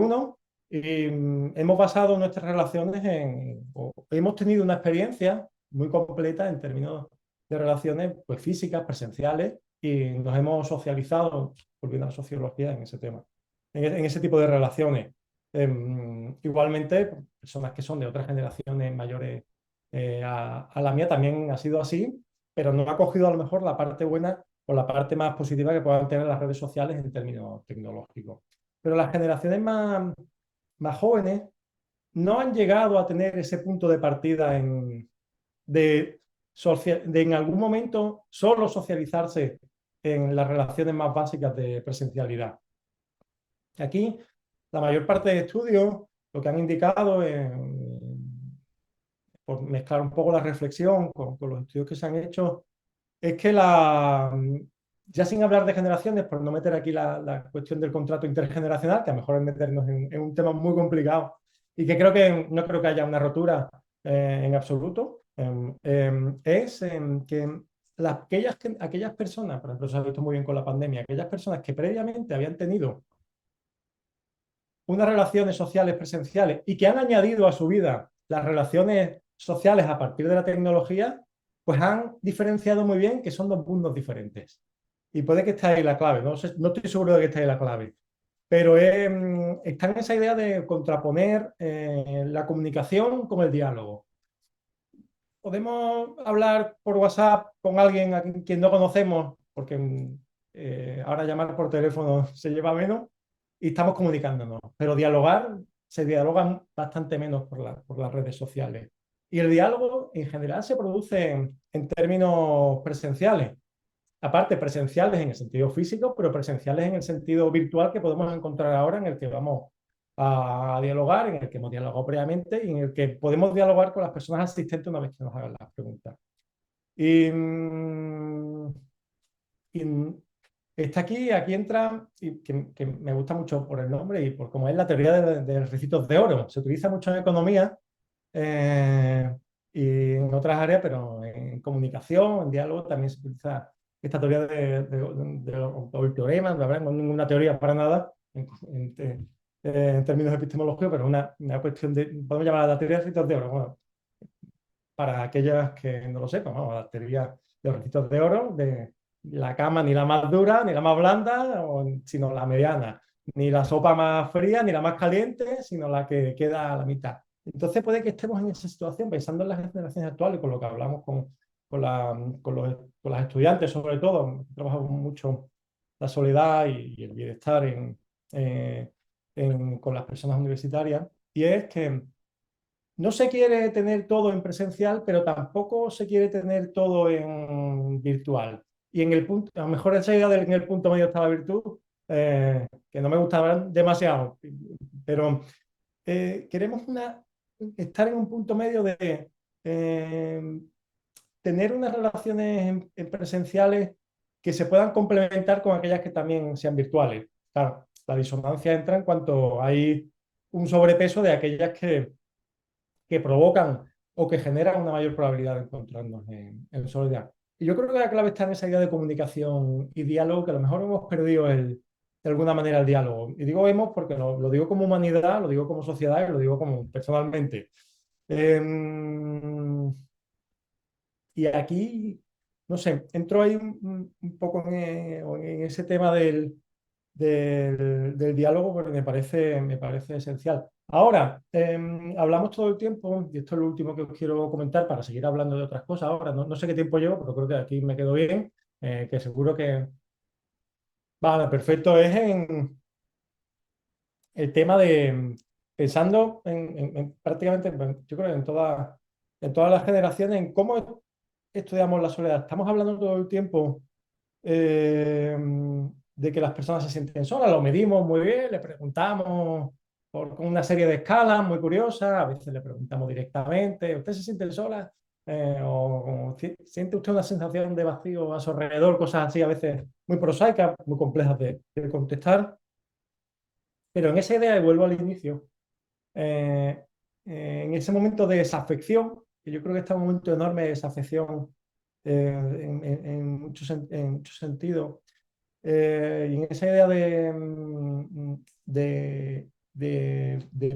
y hemos basado nuestras relaciones o hemos tenido una experiencia muy completa en términos de relaciones pues, físicas, presenciales, y nos hemos socializado, volviendo a la sociología, en ese tema, en ese tipo de relaciones. Igualmente, personas que son de otras generaciones mayores a la mía también ha sido así, pero no ha cogido a lo mejor la parte buena o la parte más positiva que puedan tener las redes sociales en términos tecnológicos. Pero las generaciones más jóvenes no han llegado a tener ese punto de partida de en algún momento solo socializarse en las relaciones más básicas de presencialidad. Aquí, la mayor parte de estudios lo que han indicado, por mezclar un poco la reflexión con los estudios que se han hecho, es que ya sin hablar de generaciones, por no meter aquí la cuestión del contrato intergeneracional, que a lo mejor es meternos en un tema muy complicado y que no creo que haya una rotura en absoluto, es que aquellas personas, por ejemplo, se ha visto muy bien con la pandemia, aquellas personas que previamente habían tenido unas relaciones sociales presenciales y que han añadido a su vida las relaciones sociales a partir de la tecnología, pues han diferenciado muy bien que son dos mundos diferentes. Y puede que esté ahí la clave, no estoy seguro de que esté ahí la clave, pero está en esa idea de contraponer la comunicación con el diálogo. Podemos hablar por WhatsApp con alguien a quien no conocemos, porque ahora llamar por teléfono se lleva menos, y estamos comunicándonos, pero se dialogan bastante menos por las redes sociales. Y el diálogo en general se produce en términos presenciales, aparte presenciales en el sentido físico, pero presenciales en el sentido virtual que podemos encontrar ahora, en el que vamos a dialogar, en el que hemos dialogado previamente y en el que podemos dialogar con las personas asistentes una vez que nos hagan las preguntas. Y está aquí entra, y que me gusta mucho por el nombre y por cómo es la teoría de recitos de oro. Se utiliza mucho en economía y en otras áreas, pero en comunicación, en diálogo, también se utiliza esta teoría o el teorema, la verdad, no es ninguna teoría para nada en términos epistemológicos, pero es una cuestión de, podemos llamarla la teoría de registros de oro. Bueno, para aquellas que no lo sepan, vamos, la teoría de los registros de oro, de la cama ni la más dura, ni la más blanda, sino la mediana, ni la sopa más fría, ni la más caliente, sino la que queda a la mitad. Entonces puede que estemos en esa situación, pensando en las generaciones actuales, con lo que hablamos con las estudiantes, sobre todo, trabajamos mucho la soledad y el bienestar con las personas universitarias, y es que no se quiere tener todo en presencial, pero tampoco se quiere tener todo en virtual. Y en el punto, a lo mejor esa idea de que en el punto medio está la virtud, que no me gusta demasiado, pero queremos estar en un punto medio de tener unas relaciones en presenciales que se puedan complementar con aquellas que también sean virtuales. Claro, la disonancia entra en cuanto hay un sobrepeso de aquellas que provocan o que generan una mayor probabilidad de encontrarnos en soledad. Y yo creo que la clave está en esa idea de comunicación y diálogo, que a lo mejor hemos perdido de alguna manera el diálogo. Y digo hemos porque lo digo como humanidad, lo digo como sociedad y lo digo como personalmente. Y aquí, no sé, entro ahí un poco en ese tema del diálogo, porque me parece esencial. Ahora, hablamos todo el tiempo, y esto es lo último que os quiero comentar para seguir hablando de otras cosas. Ahora, no sé qué tiempo llevo, pero creo que aquí me quedo bien, que seguro que... Vale, perfecto. Es en el tema de, pensando prácticamente, yo creo que en todas las generaciones, en cómo estudiamos la soledad. Estamos hablando todo el tiempo de que las personas se sienten solas, lo medimos muy bien, le preguntamos con una serie de escalas muy curiosas, a veces le preguntamos directamente, ¿usted se siente sola? O ¿siente usted una sensación de vacío a su alrededor? Cosas así a veces muy prosaicas, muy complejas de contestar. Pero en esa idea, y vuelvo al inicio, eh, en ese momento de desafección, que yo creo que está un momento enorme de desafección en muchos sentidos, y en esa idea de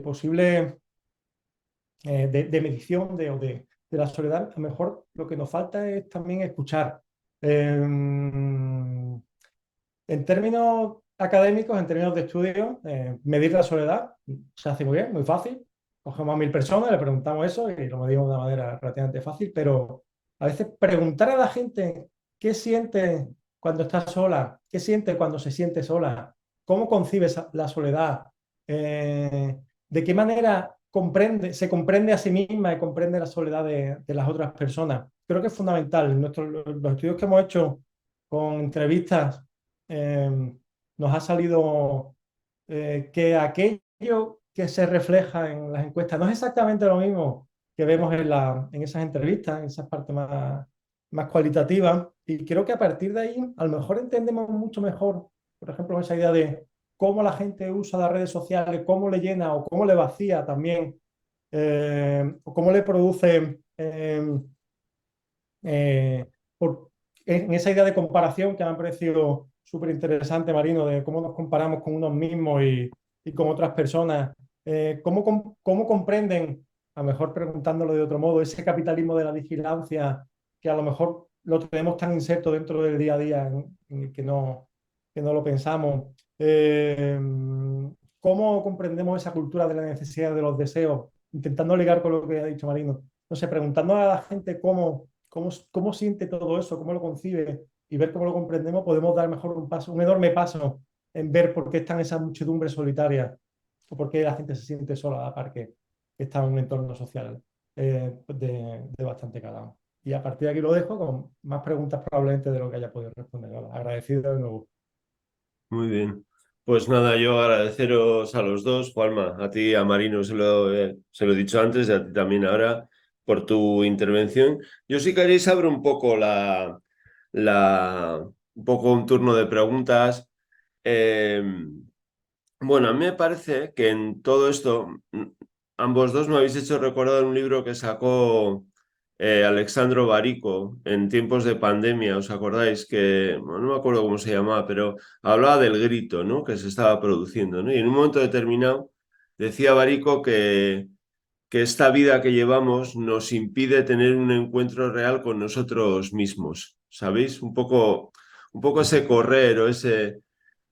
posible de medición de la soledad, a lo mejor lo que nos falta es también escuchar. En términos académicos, en términos de estudio, medir la soledad se hace muy bien, muy fácil. Cogemos a 1000 personas, le preguntamos eso y lo medimos de una manera relativamente fácil, pero a veces preguntar a la gente qué siente cuando está sola, qué siente cuando se siente sola, cómo concibe la soledad, de qué manera se comprende a sí misma y comprende la soledad de las otras personas. Creo que es fundamental. Los estudios que hemos hecho con entrevistas nos ha salido que aquello que se refleja en las encuestas no es exactamente lo mismo que vemos en esas entrevistas, en esas partes más cualitativas. Y creo que a partir de ahí, a lo mejor entendemos mucho mejor, por ejemplo, esa idea de cómo la gente usa las redes sociales, cómo le llena o cómo le vacía también, o cómo le produce eh, por, en esa idea de comparación que me ha parecido súper interesante, Marino, de cómo nos comparamos con unos mismos y con otras personas, cómo comprenden, a lo mejor preguntándolo de otro modo, ese capitalismo de la vigilancia que a lo mejor lo tenemos tan inserto dentro del día a día en el que no lo pensamos. ¿Cómo comprendemos esa cultura de la necesidad de los deseos? Intentando ligar con lo que ha dicho Marino. No sé, preguntando a la gente cómo siente todo eso, cómo lo concibe y ver cómo lo comprendemos, podemos dar mejor un enorme paso en ver por qué están esas muchedumbres solitarias o por qué la gente se siente sola a la par que está en un entorno social de bastante calado. Y a partir de aquí lo dejo con más preguntas probablemente de lo que haya podido responder. Agradecido de nuevo. Muy bien. Pues nada, yo agradeceros a los dos, Juanma, a ti y a Marino se lo he dicho antes y a ti también ahora por tu intervención. Yo si queréis abro un poco un poco un turno de preguntas. Eh, bueno, a mí me parece que en todo esto, ambos dos me habéis hecho recordar un libro que sacó Alexandro Barico en tiempos de pandemia, ¿os acordáis? Que bueno, no me acuerdo cómo se llamaba, pero hablaba del grito, ¿no? Que se estaba produciendo, ¿no? Y en un momento determinado decía Barico que esta vida que llevamos nos impide tener un encuentro real con nosotros mismos, ¿sabéis? Un poco ese correr o ese...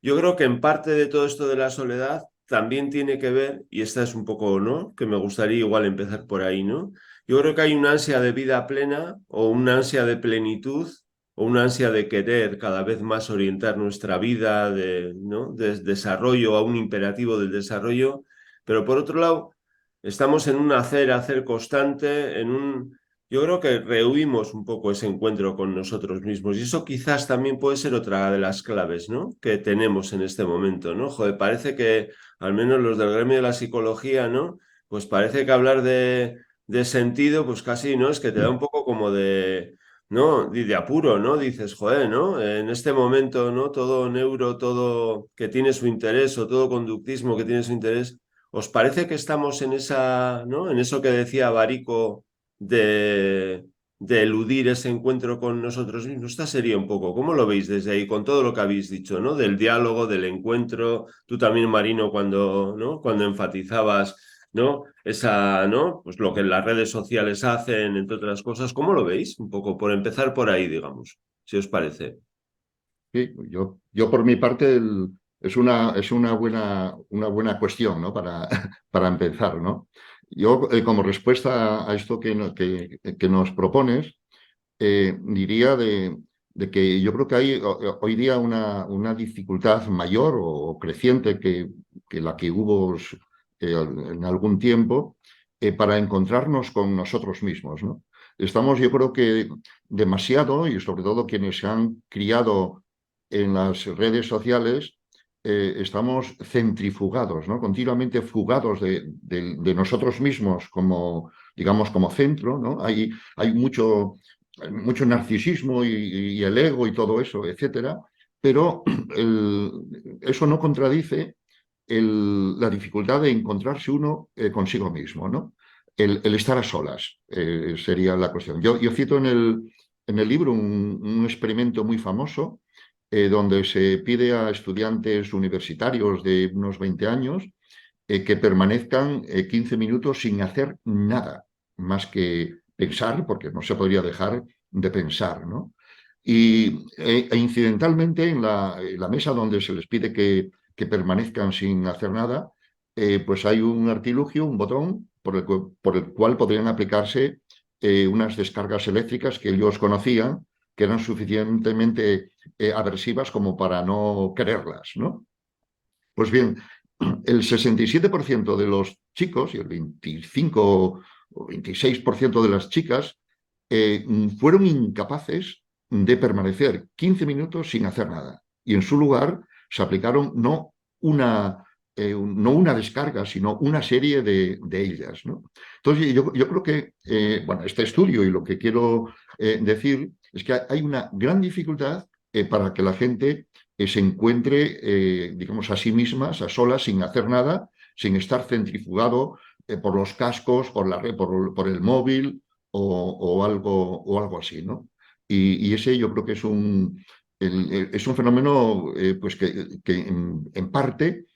Yo creo que en parte de todo esto de la soledad también tiene que ver, y esta es un poco, ¿no? Que me gustaría igual empezar por ahí, ¿no? Yo creo que hay una ansia de vida plena o una ansia de plenitud o una ansia de querer cada vez más orientar nuestra vida, de, ¿no? De desarrollo a un imperativo del desarrollo, pero por otro lado, estamos en un hacer constante, en un... Yo creo que rehuimos un poco ese encuentro con nosotros mismos y eso quizás también puede ser otra de las claves, ¿no? Que tenemos en este momento, ¿no? Joder, parece que, al menos los del gremio de la psicología, ¿no? Pues parece que hablar de sentido, pues casi, ¿no? Es que te da un poco como de, ¿no? Y de apuro, ¿no? Dices, joder, ¿no? En este momento, ¿no? Todo neuro, todo que tiene su interés o todo conductismo que tiene su interés, ¿os parece que estamos en esa, ¿no? En eso que decía Barico de, de eludir ese encuentro con nosotros mismos? Esta sería un poco, ¿cómo lo veis desde ahí con todo lo que habéis dicho, ¿no? Del diálogo, del encuentro, tú también, Marino, cuando, ¿no? Cuando enfatizabas, ¿no? Esa, ¿no? Pues lo que las redes sociales hacen, entre otras cosas, ¿cómo lo veis? Un poco por empezar por ahí, digamos, si os parece. Sí, yo por mi parte es una buena cuestión, ¿no? Para empezar, ¿no? Yo, como respuesta a esto que nos propones, diría de que yo creo que hay hoy día una dificultad mayor o creciente que la que hubo en algún tiempo para encontrarnos con nosotros mismos, ¿no? Estamos, yo creo que demasiado, y sobre todo quienes se han criado en las redes sociales, estamos centrifugados, ¿no? Continuamente fugados de nosotros mismos como, digamos, como centro, ¿no? Hay mucho narcisismo y el ego y todo eso, etcétera, pero eso no contradice la dificultad de encontrarse uno consigo mismo, ¿no? El estar a solas sería la cuestión. Yo cito en el libro un experimento muy famoso donde se pide a estudiantes universitarios de unos 20 años que permanezcan 15 minutos sin hacer nada más que pensar, porque no se podría dejar de pensar, ¿no? E incidentalmente en la mesa donde se les pide que permanezcan sin hacer nada, pues hay un artilugio, un botón por el cual podrían aplicarse unas descargas eléctricas que ellos conocían, que eran suficientemente aversivas como para no quererlas, ¿no? Pues bien, el 67% de los chicos y el 25 o 26% de las chicas fueron incapaces de permanecer 15 minutos sin hacer nada. Y en su lugar se aplicaron no una descarga, sino una serie de ellas, ¿no? Entonces, yo creo que, bueno, este estudio y lo que quiero decir es que hay una gran dificultad para que la gente se encuentre, digamos, a sí mismas, a solas, sin hacer nada, sin estar centrifugado por los cascos, por la red, por el móvil o algo así, ¿no? Y ese yo creo que es un fenómeno pues que en parte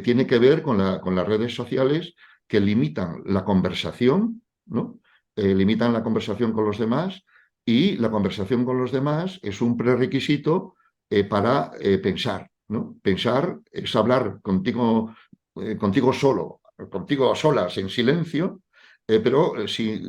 tiene que ver con las redes sociales que limitan la conversación, ¿no? Limitan la conversación con los demás y la conversación con los demás es un prerequisito para pensar, ¿no? Pensar es hablar contigo solo, contigo a solas, en silencio, pero si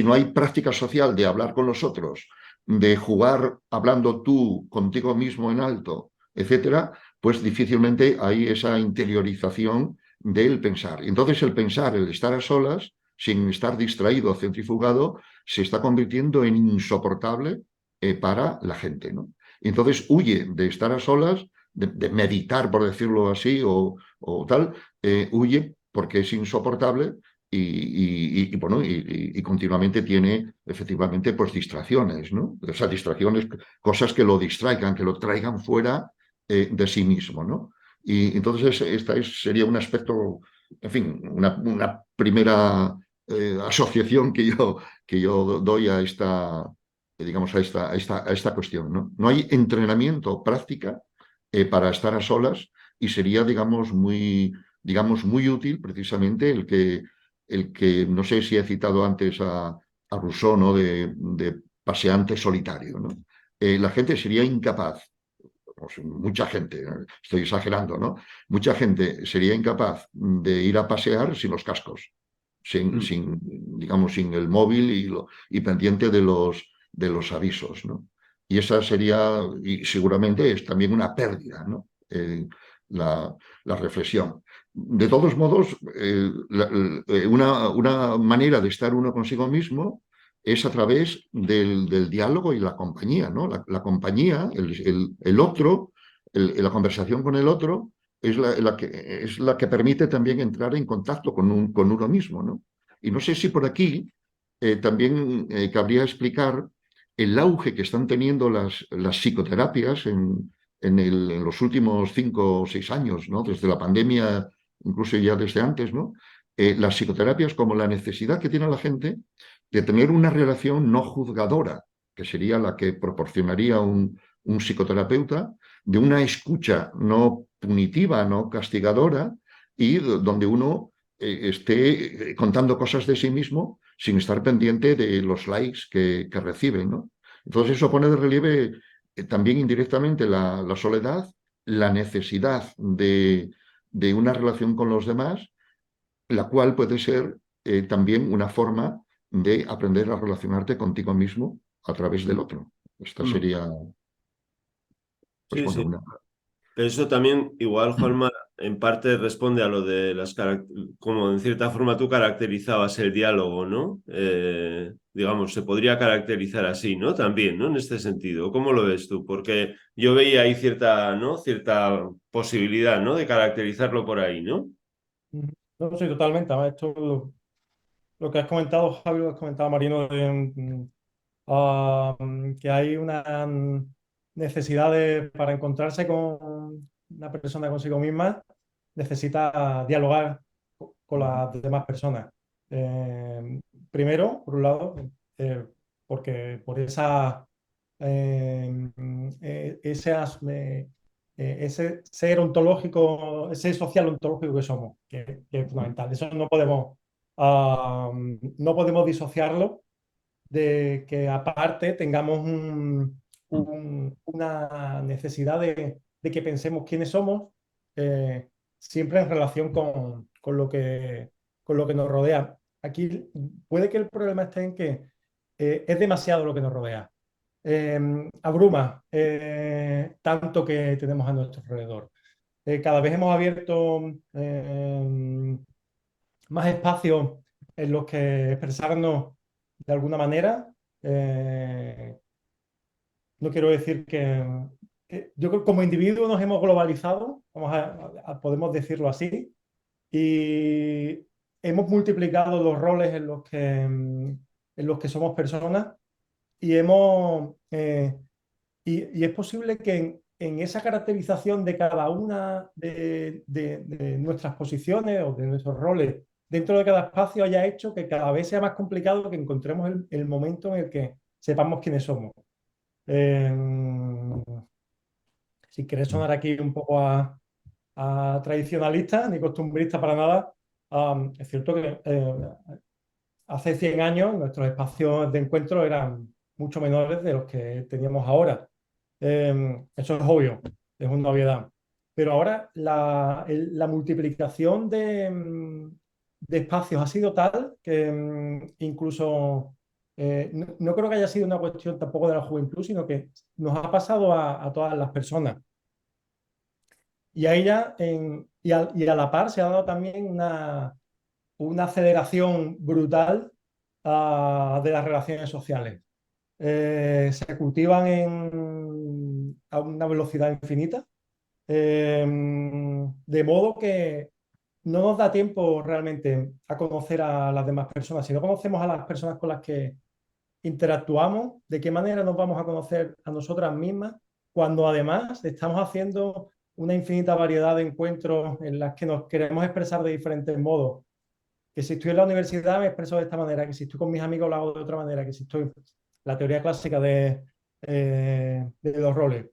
no hay práctica social de hablar con los otros, de jugar hablando tú contigo mismo en alto, etcétera, pues difícilmente hay esa interiorización del pensar. Entonces el pensar, el estar a solas, sin estar distraído o centrifugado, se está convirtiendo en insoportable para la gente, ¿no? Entonces huye de estar a solas, de meditar, por decirlo así, o tal, huye porque es insoportable bueno, y continuamente tiene efectivamente pues distracciones, ¿no? O sea, distracciones, cosas que lo distraigan, que lo traigan fuera de sí mismo, ¿no? Y entonces sería un aspecto, en fin, una primera asociación que yo doy a esta, digamos, a esta cuestión, ¿no? No hay entrenamiento, práctica para estar a solas y sería, digamos, muy útil precisamente el que, no sé si he citado antes a Rousseau, ¿no? De paseante solitario, ¿no? La gente sería incapaz, pues, mucha gente, estoy exagerando, ¿no? Mucha gente sería incapaz de ir a pasear sin los cascos, Mm. digamos, sin el móvil y pendiente de los avisos, ¿no? Y esa sería, y seguramente es también una pérdida, ¿no? La, la reflexión. De todos modos, una manera de estar uno consigo mismo es a través del diálogo y la compañía, ¿no? La compañía, el otro, la conversación con el otro, es la que permite también entrar en contacto con uno mismo, ¿no? Y no sé si por aquí también cabría explicar el auge que están teniendo las psicoterapias en los últimos 5 o 6 años, ¿no? Desde la pandemia, incluso ya desde antes, ¿no? Las psicoterapias como la necesidad que tiene la gente de tener una relación no juzgadora, que sería la que proporcionaría un psicoterapeuta, de una escucha no punitiva, no castigadora, y donde uno esté contando cosas de sí mismo sin estar pendiente de los likes que recibe, ¿no? Entonces eso pone de relieve también indirectamente la soledad, la necesidad de una relación con los demás, la cual puede ser también una forma de aprender a relacionarte contigo mismo a través del otro. Esta Mm. sería, pues Sí, bueno, sí. una... Pero eso también, igual, Juanma, en parte responde a lo de como en cierta forma tú caracterizabas el diálogo, ¿no? Digamos, se podría caracterizar así, ¿no? También, ¿no? En este sentido. ¿Cómo lo ves tú? Porque yo veía ahí cierta, ¿no? Cierta posibilidad, ¿no? De caracterizarlo por ahí, ¿no? No, sí, totalmente. Además, esto lo que has comentado, Javi, lo que has comentado, Marino, que hay una necesidad para encontrarse con una persona consigo misma, necesita dialogar con las demás personas. Primero, por un lado, eh, porque por eh, ese ser ontológico, ese social ontológico que somos, que es fundamental. Eso no podemos disociarlo de que aparte tengamos una necesidad de que pensemos quiénes somos, siempre en relación con lo que nos rodea. Aquí puede que el problema esté en que es demasiado lo que nos rodea. Abruma tanto que tenemos a nuestro alrededor. Cada vez hemos abierto más espacios en los que expresarnos de alguna manera. Eh, no quiero decir que yo creo que como individuos nos hemos globalizado, podemos decirlo así, y hemos multiplicado los roles en los que somos personas y y es posible que en esa caracterización de cada una de nuestras posiciones o de nuestros roles dentro de cada espacio haya hecho que cada vez sea más complicado que encontremos el momento en el que sepamos quiénes somos. Eh, si querés sonar aquí un poco a tradicionalista ni costumbrista para nada, es cierto que hace 100 años nuestros espacios de encuentro eran mucho menores de los que teníamos ahora. Eso es obvio, es una obviedad. Pero ahora la multiplicación de espacios ha sido tal que incluso no creo que haya sido una cuestión tampoco de la juventud, sino que nos ha pasado a todas las personas. Y a ella, y a la par, se ha dado también una aceleración brutal de las relaciones sociales. Se cultivan a una velocidad infinita, de modo que no nos da tiempo realmente a conocer a las demás personas. Si no conocemos a las personas con las que interactuamos, ¿de qué manera nos vamos a conocer a nosotras mismas cuando además estamos haciendo una infinita variedad de encuentros en las que nos queremos expresar de diferentes modos? que si estoy en la universidad me expreso de esta manera, que si estoy con mis amigos lo hago de otra manera, que si estoy... La teoría clásica de los roles.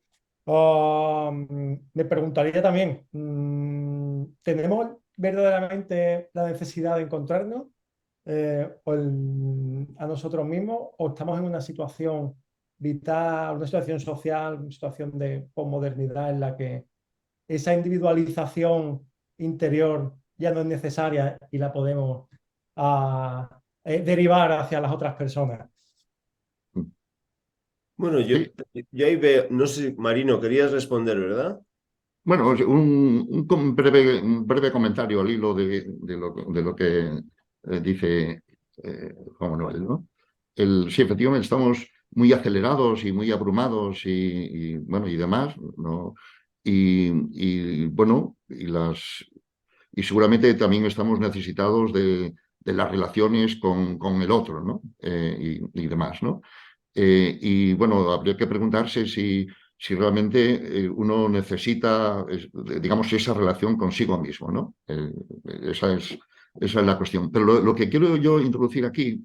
Me preguntaría también, ¿tenemos verdaderamente la necesidad de encontrarnos a nosotros mismos o estamos en una situación vital, una situación social, una situación de posmodernidad en la que esa individualización interior ya no es necesaria y la podemos derivar hacia las otras personas? Bueno, Sí, yo ahí veo, no sé, Marino, querías responder, ¿verdad? bueno, un breve comentario al hilo de lo que dice Juan Manuel, ¿no? Sí, efectivamente, estamos muy acelerados y muy abrumados bueno, y demás, ¿no? Bueno, y seguramente también estamos necesitados de las relaciones con el otro, ¿no? Y demás, ¿no? Y bueno, habría que preguntarse si realmente uno necesita, digamos, esa relación consigo mismo, ¿no? Esa es la cuestión. Pero lo que quiero yo introducir aquí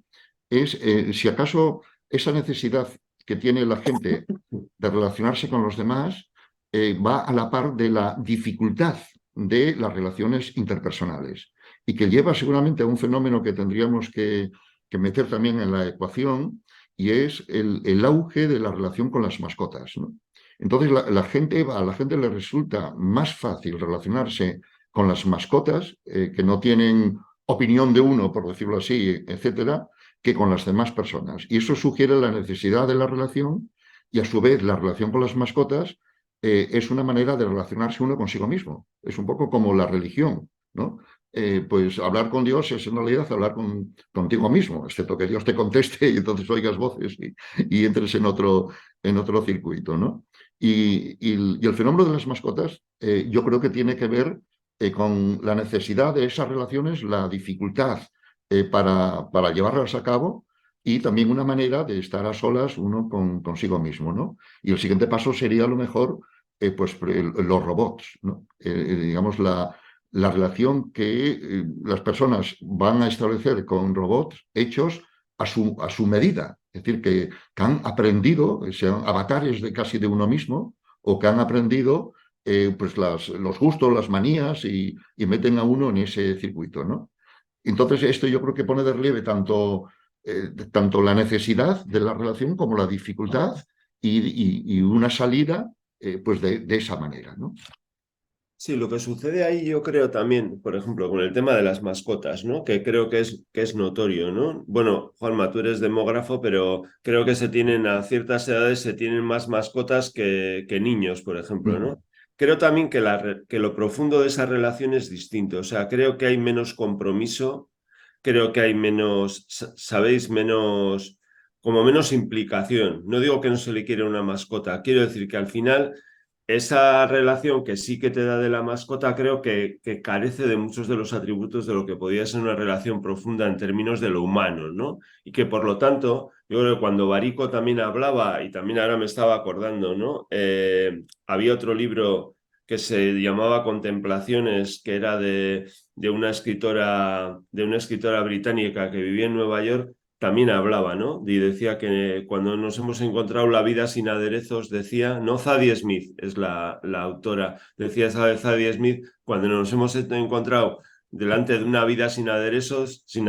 es si acaso esa necesidad que tiene la gente de relacionarse con los demás va a la par de la dificultad de las relaciones interpersonales y que lleva seguramente a un fenómeno que tendríamos que meter también en la ecuación y es el auge de la relación con las mascotas, ¿no? Entonces, a la gente le resulta más fácil relacionarse con las mascotas, que no tienen opinión de uno, por decirlo así, etcétera, que con las demás personas. Y eso sugiere la necesidad de la relación y, a su vez, la relación con las mascotas es una manera de relacionarse uno consigo mismo. Es un poco como la religión, ¿no? Pues hablar con Dios es en realidad hablar contigo mismo, excepto que Dios te conteste y entonces oigas voces y entres en otro circuito, ¿no? Y el fenómeno de las mascotas yo creo que tiene que ver con la necesidad de esas relaciones, la dificultad para llevarlas a cabo y también una manera de estar a solas uno consigo mismo, ¿no? Y el siguiente paso sería a lo mejor pues los robots, ¿no? Digamos la relación que las personas van a establecer con robots hechos a su medida. Es decir, que han aprendido, sean avatares casi de uno mismo, o que han aprendido pues los gustos, las manías y meten a uno en ese circuito, ¿no? Entonces, esto yo creo que pone de relieve tanto la necesidad de la relación como la dificultad y una salida pues de esa manera, ¿no? Sí, lo que sucede ahí yo creo también, por ejemplo, con el tema de las mascotas, ¿no? Que creo que es notorio, ¿no? Bueno, Juanma, tú eres demógrafo, pero creo que se tienen a ciertas edades se tienen más mascotas que niños, por ejemplo, Ujú. ¿no? Creo también que lo profundo de esa relación es distinto, o sea, creo que hay menos compromiso, creo que hay menos, sabéis, menos, como menos implicación. No digo que no se le quiera una mascota, quiero decir que al final esa relación que sí que te da de la mascota creo que carece de muchos de los atributos de lo que podría ser una relación profunda en términos de lo humano, ¿no? Y que por lo tanto, yo creo que cuando Barico también hablaba, y también ahora me estaba acordando, ¿no? Había otro libro que se llamaba Contemplaciones, que era de una escritora británica que vivía en Nueva York, también hablaba, ¿no? Y decía que cuando nos hemos encontrado la vida sin aderezos, decía, no Zadie Smith es la autora, decía Zadie Smith, cuando nos hemos encontrado delante de una vida sin aderezos, sin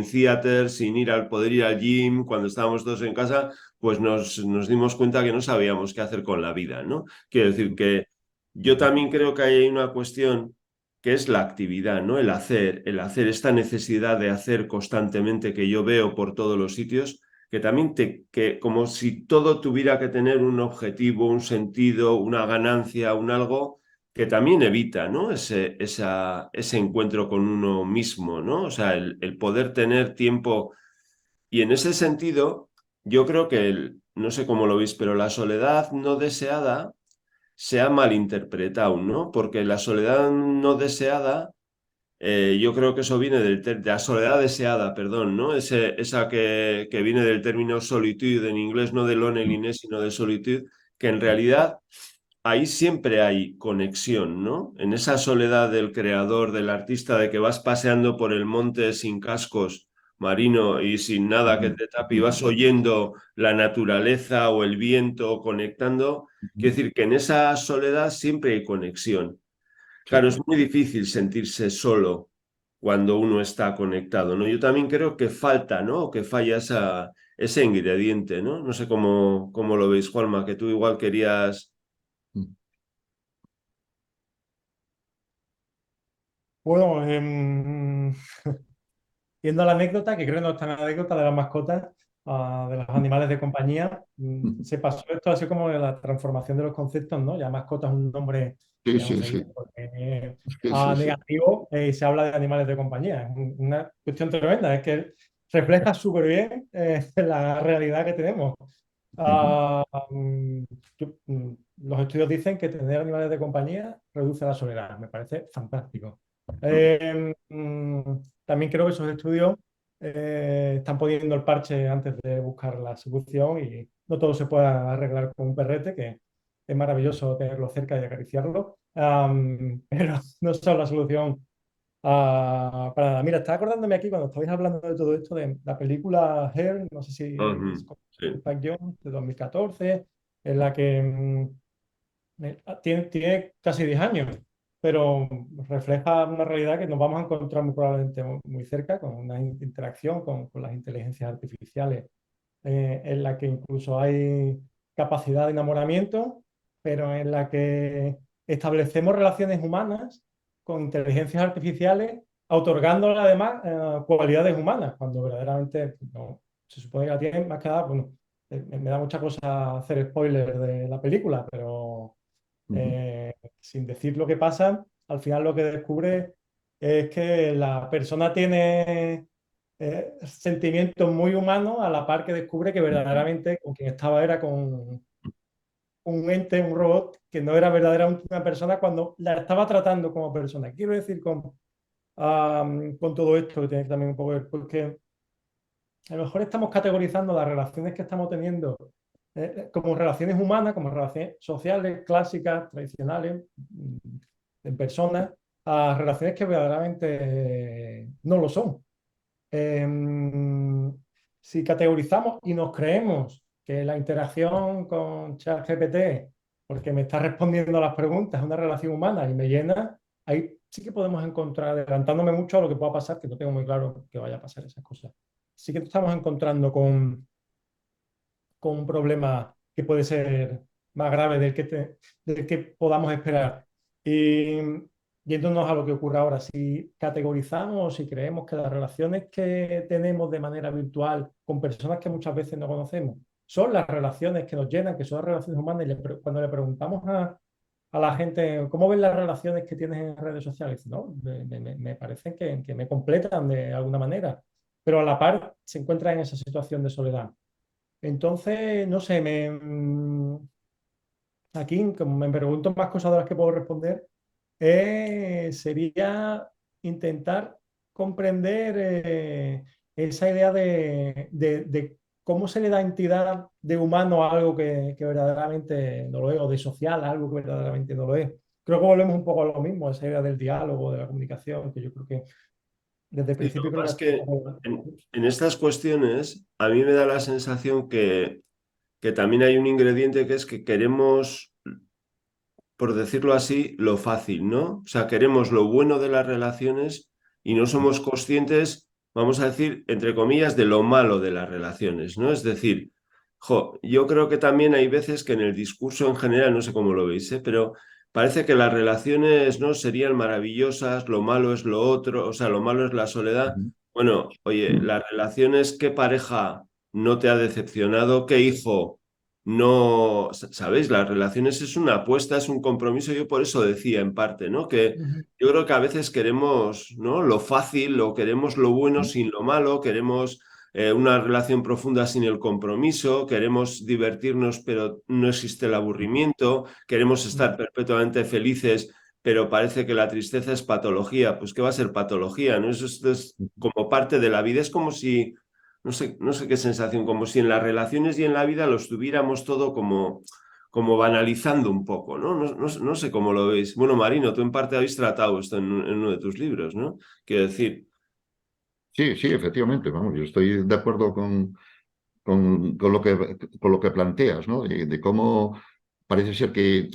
theater, sin poder ir al gym, cuando estábamos todos en casa, pues nos dimos cuenta que no sabíamos qué hacer con la vida, ¿no? Quiero decir que yo también creo que hay una cuestión que es la actividad, ¿no? El hacer, esta necesidad de hacer constantemente que yo veo por todos los sitios, que también que como si todo tuviera que tener un objetivo, un sentido, una ganancia, un algo, que también evita, ¿no? Ese encuentro con uno mismo, ¿no? O sea, el poder tener tiempo. Y en ese sentido, yo creo que, no sé cómo lo veis, pero la soledad no deseada se ha malinterpretado, ¿no? Porque la soledad no deseada, yo creo que eso viene de la soledad deseada, perdón, ¿no? Esa que viene del término solitude en inglés, no de loneliness, sino de solitude, que en realidad ahí siempre hay conexión, ¿no? En esa soledad del creador, del artista, de que vas paseando por el monte sin cascos, Marino, y sin nada que Ujú, te tape, y ujú, vas oyendo la naturaleza o el viento conectando. ujú. Quiero decir que en esa soledad siempre hay conexión. Claro, Sí. es muy difícil sentirse solo cuando uno está conectado, ¿no? Yo también creo que falta, ¿no? O que falla ese ingrediente, ¿no? No sé cómo lo veis, Juanma, que tú igual querías... Mm. Bueno, yendo a la anécdota, que creo que no está en la anécdota de las mascotas, de los animales de compañía, se pasó esto así como de la transformación de los conceptos, ¿no? Ya mascota es un nombre, Sí, digamos, sí, sí. Sí, sí, sí. negativo, y se habla de animales de compañía. Es una cuestión tremenda, es que refleja súper bien la realidad que tenemos. Ujú, Ah, los estudios dicen que tener animales de compañía reduce la soledad. Me parece fantástico. ujú, También creo que esos estudios están poniendo el parche antes de buscar la solución y no todo se puede arreglar con un perrete, que es maravilloso tenerlo cerca y acariciarlo, pero no son la solución para nada. Mira, estaba acordándome aquí cuando estabais hablando de todo esto de la película Her, no sé si es Ujú, con sí. Spike Jonze, de 2014, en la que tiene casi 10 años, pero refleja una realidad que nos vamos a encontrar muy probablemente muy cerca, con una interacción con las inteligencias artificiales, en la que incluso hay capacidad de enamoramiento, pero en la que establecemos relaciones humanas con inteligencias artificiales, otorgándole además cualidades humanas, cuando verdaderamente no, se supone que la tienen más que nada. Bueno, me da mucha cosa hacer spoiler de la película, pero ujú, sin decir lo que pasa, al final lo que descubre es que la persona tiene sentimientos muy humanos, a la par que descubre que ujú, verdaderamente con quien estaba era con un ente, un robot, que no era verdaderamente una persona cuando la estaba tratando como persona. Quiero decir con todo esto que tiene también un poco que ver, porque a lo mejor estamos categorizando las relaciones que estamos teniendo como relaciones humanas, como relaciones sociales, clásicas, tradicionales, en personas, a relaciones que verdaderamente no lo son. Eh, si categorizamos y nos creemos que la interacción con ChatGPT, porque me está respondiendo a las preguntas, es una relación humana y me llena, ahí sí que podemos encontrar, adelantándome mucho a lo que pueda pasar, que no tengo muy claro que vaya a pasar esas cosas. Sí que estamos encontrando con un problema que puede ser más grave del que podamos esperar. Y yéndonos a lo que ocurre ahora, si categorizamos o si creemos que las relaciones que tenemos de manera virtual con personas que muchas veces no conocemos son las relaciones que nos llenan, que son las relaciones humanas, y cuando le preguntamos a la gente cómo ven las relaciones que tienes en redes sociales, ¿no? Me parecen que me completan de alguna manera, pero a la par se encuentra en esa situación de soledad. Entonces, no sé, aquí, como me pregunto más cosas de las que puedo responder, sería intentar comprender esa idea de cómo se le da entidad de humano a algo que verdaderamente no lo es, o de social a algo que verdaderamente no lo es. Creo que volvemos un poco a lo mismo, a esa idea del diálogo, de la comunicación, que yo creo que desde el Sí, lo principio que creo pasa que es ha sido un que poco... en estas cuestiones a mí me da la sensación que también hay un ingrediente que es que queremos, por decirlo así, lo fácil, ¿no? O sea, queremos lo bueno de las relaciones y no somos conscientes, vamos a decir, entre comillas, de lo malo de las relaciones, ¿no? Es decir, yo creo que también hay veces que en el discurso en general, no sé cómo lo veis, ¿eh? Pero parece que las relaciones, ¿no? Serían maravillosas, lo malo es lo otro, o sea, lo malo es la soledad. ujú, Bueno, oye, las relaciones, ¿qué pareja no te ha decepcionado? ¿Qué hijo? No, ¿sabéis? Las relaciones es una apuesta, es un compromiso. Yo por eso decía en parte, ¿no? Que Ujú, yo creo que a veces queremos, ¿no? Lo fácil, o queremos lo bueno ujú, sin lo malo, queremos una relación profunda sin el compromiso, queremos divertirnos, pero no existe el aburrimiento, queremos ujú, estar perpetuamente felices, pero parece que la tristeza es patología. Pues ¿qué va a ser patología? ¿No? Eso es ujú, como parte de la vida. Es como si no sé qué sensación, como si en las relaciones y en la vida los tuviéramos todo como banalizando un poco, ¿no? No sé cómo lo veis. Bueno, Marino, tú en parte habéis tratado esto en uno de tus libros, ¿no? Quiero decir, Sí, sí, efectivamente, vamos, yo estoy de acuerdo con lo que planteas, ¿no? De cómo parece ser que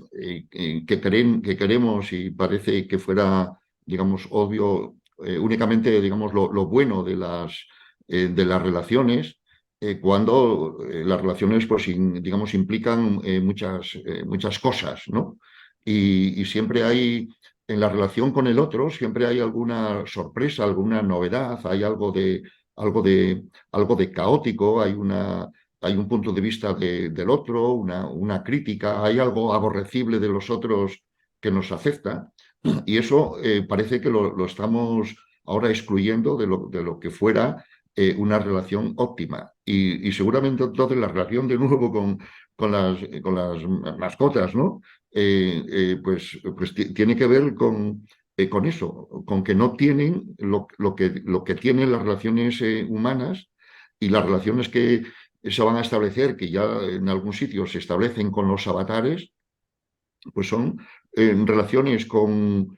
queremos y parece que fuera, digamos, obvio únicamente, digamos, lo bueno de las relaciones, cuando las relaciones, pues, digamos, implican muchas cosas, ¿no? Y siempre hay, en la relación con el otro, siempre hay alguna sorpresa, alguna novedad, hay algo de, algo de caótico, hay un punto de vista del otro, una crítica, hay algo aborrecible de los otros que nos afecta, y eso parece que lo estamos ahora excluyendo de lo que fuera una relación óptima. Y seguramente entonces la relación de nuevo con las mascotas, ¿no? Pues tiene que ver con eso, con que no tienen lo que tienen las relaciones humanas y las relaciones que se van a establecer, que ya en algún sitio se establecen con los avatares, pues son relaciones con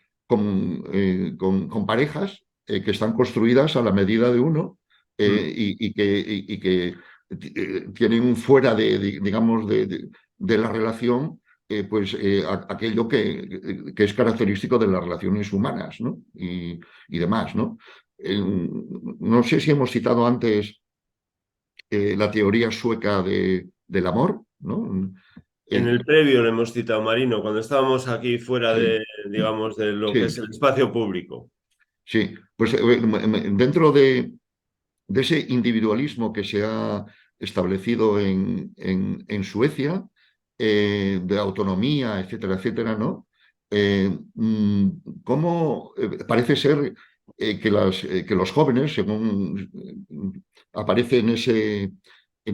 parejas que están construidas a la medida de uno y que tienen fuera digamos, de la relación aquello que es característico de las relaciones humanas, ¿no? Y demás, ¿no? No sé si hemos citado antes la teoría sueca del amor, ¿no? en Eh, el previo lo hemos citado, Marino, cuando estábamos aquí fuera sí, de, digamos, de lo que es sí, el espacio público. sí. Pues dentro de ese individualismo que se ha establecido en Suecia, de autonomía, etcétera, etcétera, ¿no? ¿Cómo parece ser que los jóvenes, según aparece en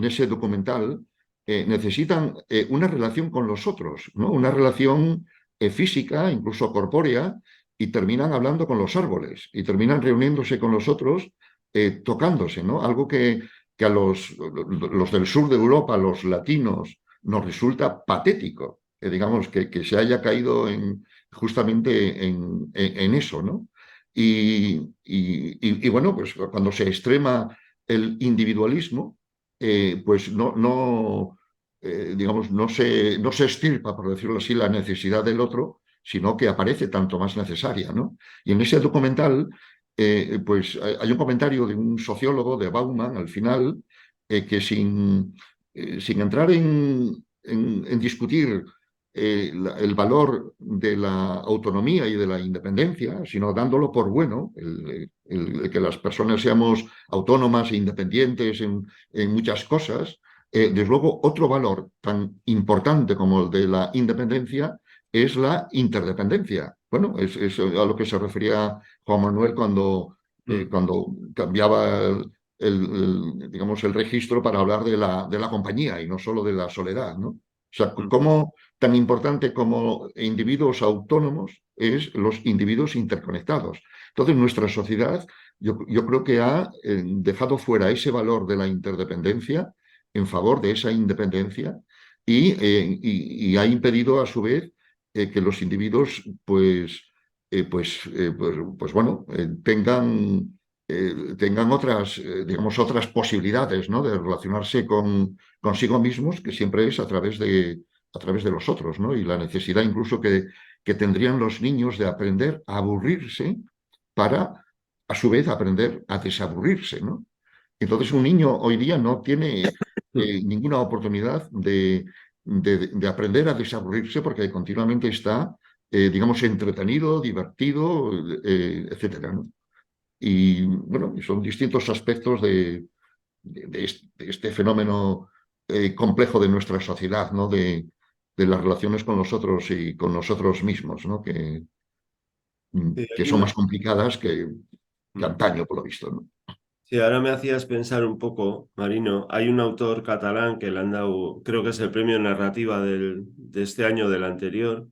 ese documental, necesitan una relación con los otros, ¿no? Una relación física, incluso corpórea, y terminan hablando con los árboles, y terminan reuniéndose con los otros tocándose, ¿no? Algo que a los del sur de Europa, los latinos, nos resulta patético, digamos, que se haya caído justamente en eso, ¿no? Y bueno, pues cuando se extrema el individualismo, pues digamos, no se extirpa, por decirlo así, la necesidad del otro, sino que aparece tanto más necesaria, ¿no? Y en ese documental pues hay un comentario de un sociólogo, de Bauman, al final, que sin entrar en discutir el valor de la autonomía y de la independencia, sino dándolo por bueno, el que las personas seamos autónomas e independientes en muchas cosas, desde luego otro valor tan importante como el de la independencia es la interdependencia. Bueno, es a lo que se refería Juan Manuel cuando cambiaba digamos, el registro para hablar de la compañía y no solo de la soledad, ¿no? O sea, cómo tan importante como individuos autónomos es los individuos interconectados. Entonces, nuestra sociedad, yo creo que ha dejado fuera ese valor de la interdependencia en favor de esa independencia y ha impedido, a su vez, que los individuos, pues bueno, tengan otras, digamos, otras posibilidades, ¿no? De relacionarse consigo mismos, que siempre es a través de los otros, ¿no? Y la necesidad incluso que tendrían los niños de aprender a aburrirse para, a su vez, aprender a desaburrirse, ¿no? Entonces, un niño hoy día no tiene ninguna oportunidad de aprender a desaburrirse porque continuamente está, digamos, entretenido, divertido, etcétera, ¿no? Y bueno, son distintos aspectos de este fenómeno complejo de nuestra sociedad, ¿no? De las relaciones con los otros y con nosotros mismos, ¿no? Sí, Que son más complicadas que Mm. antaño, por lo visto, ¿no? Sí, ahora me hacías pensar un poco, Marino. Hay un autor catalán que le han dado, creo que es el premio de narrativa de este año, del anterior,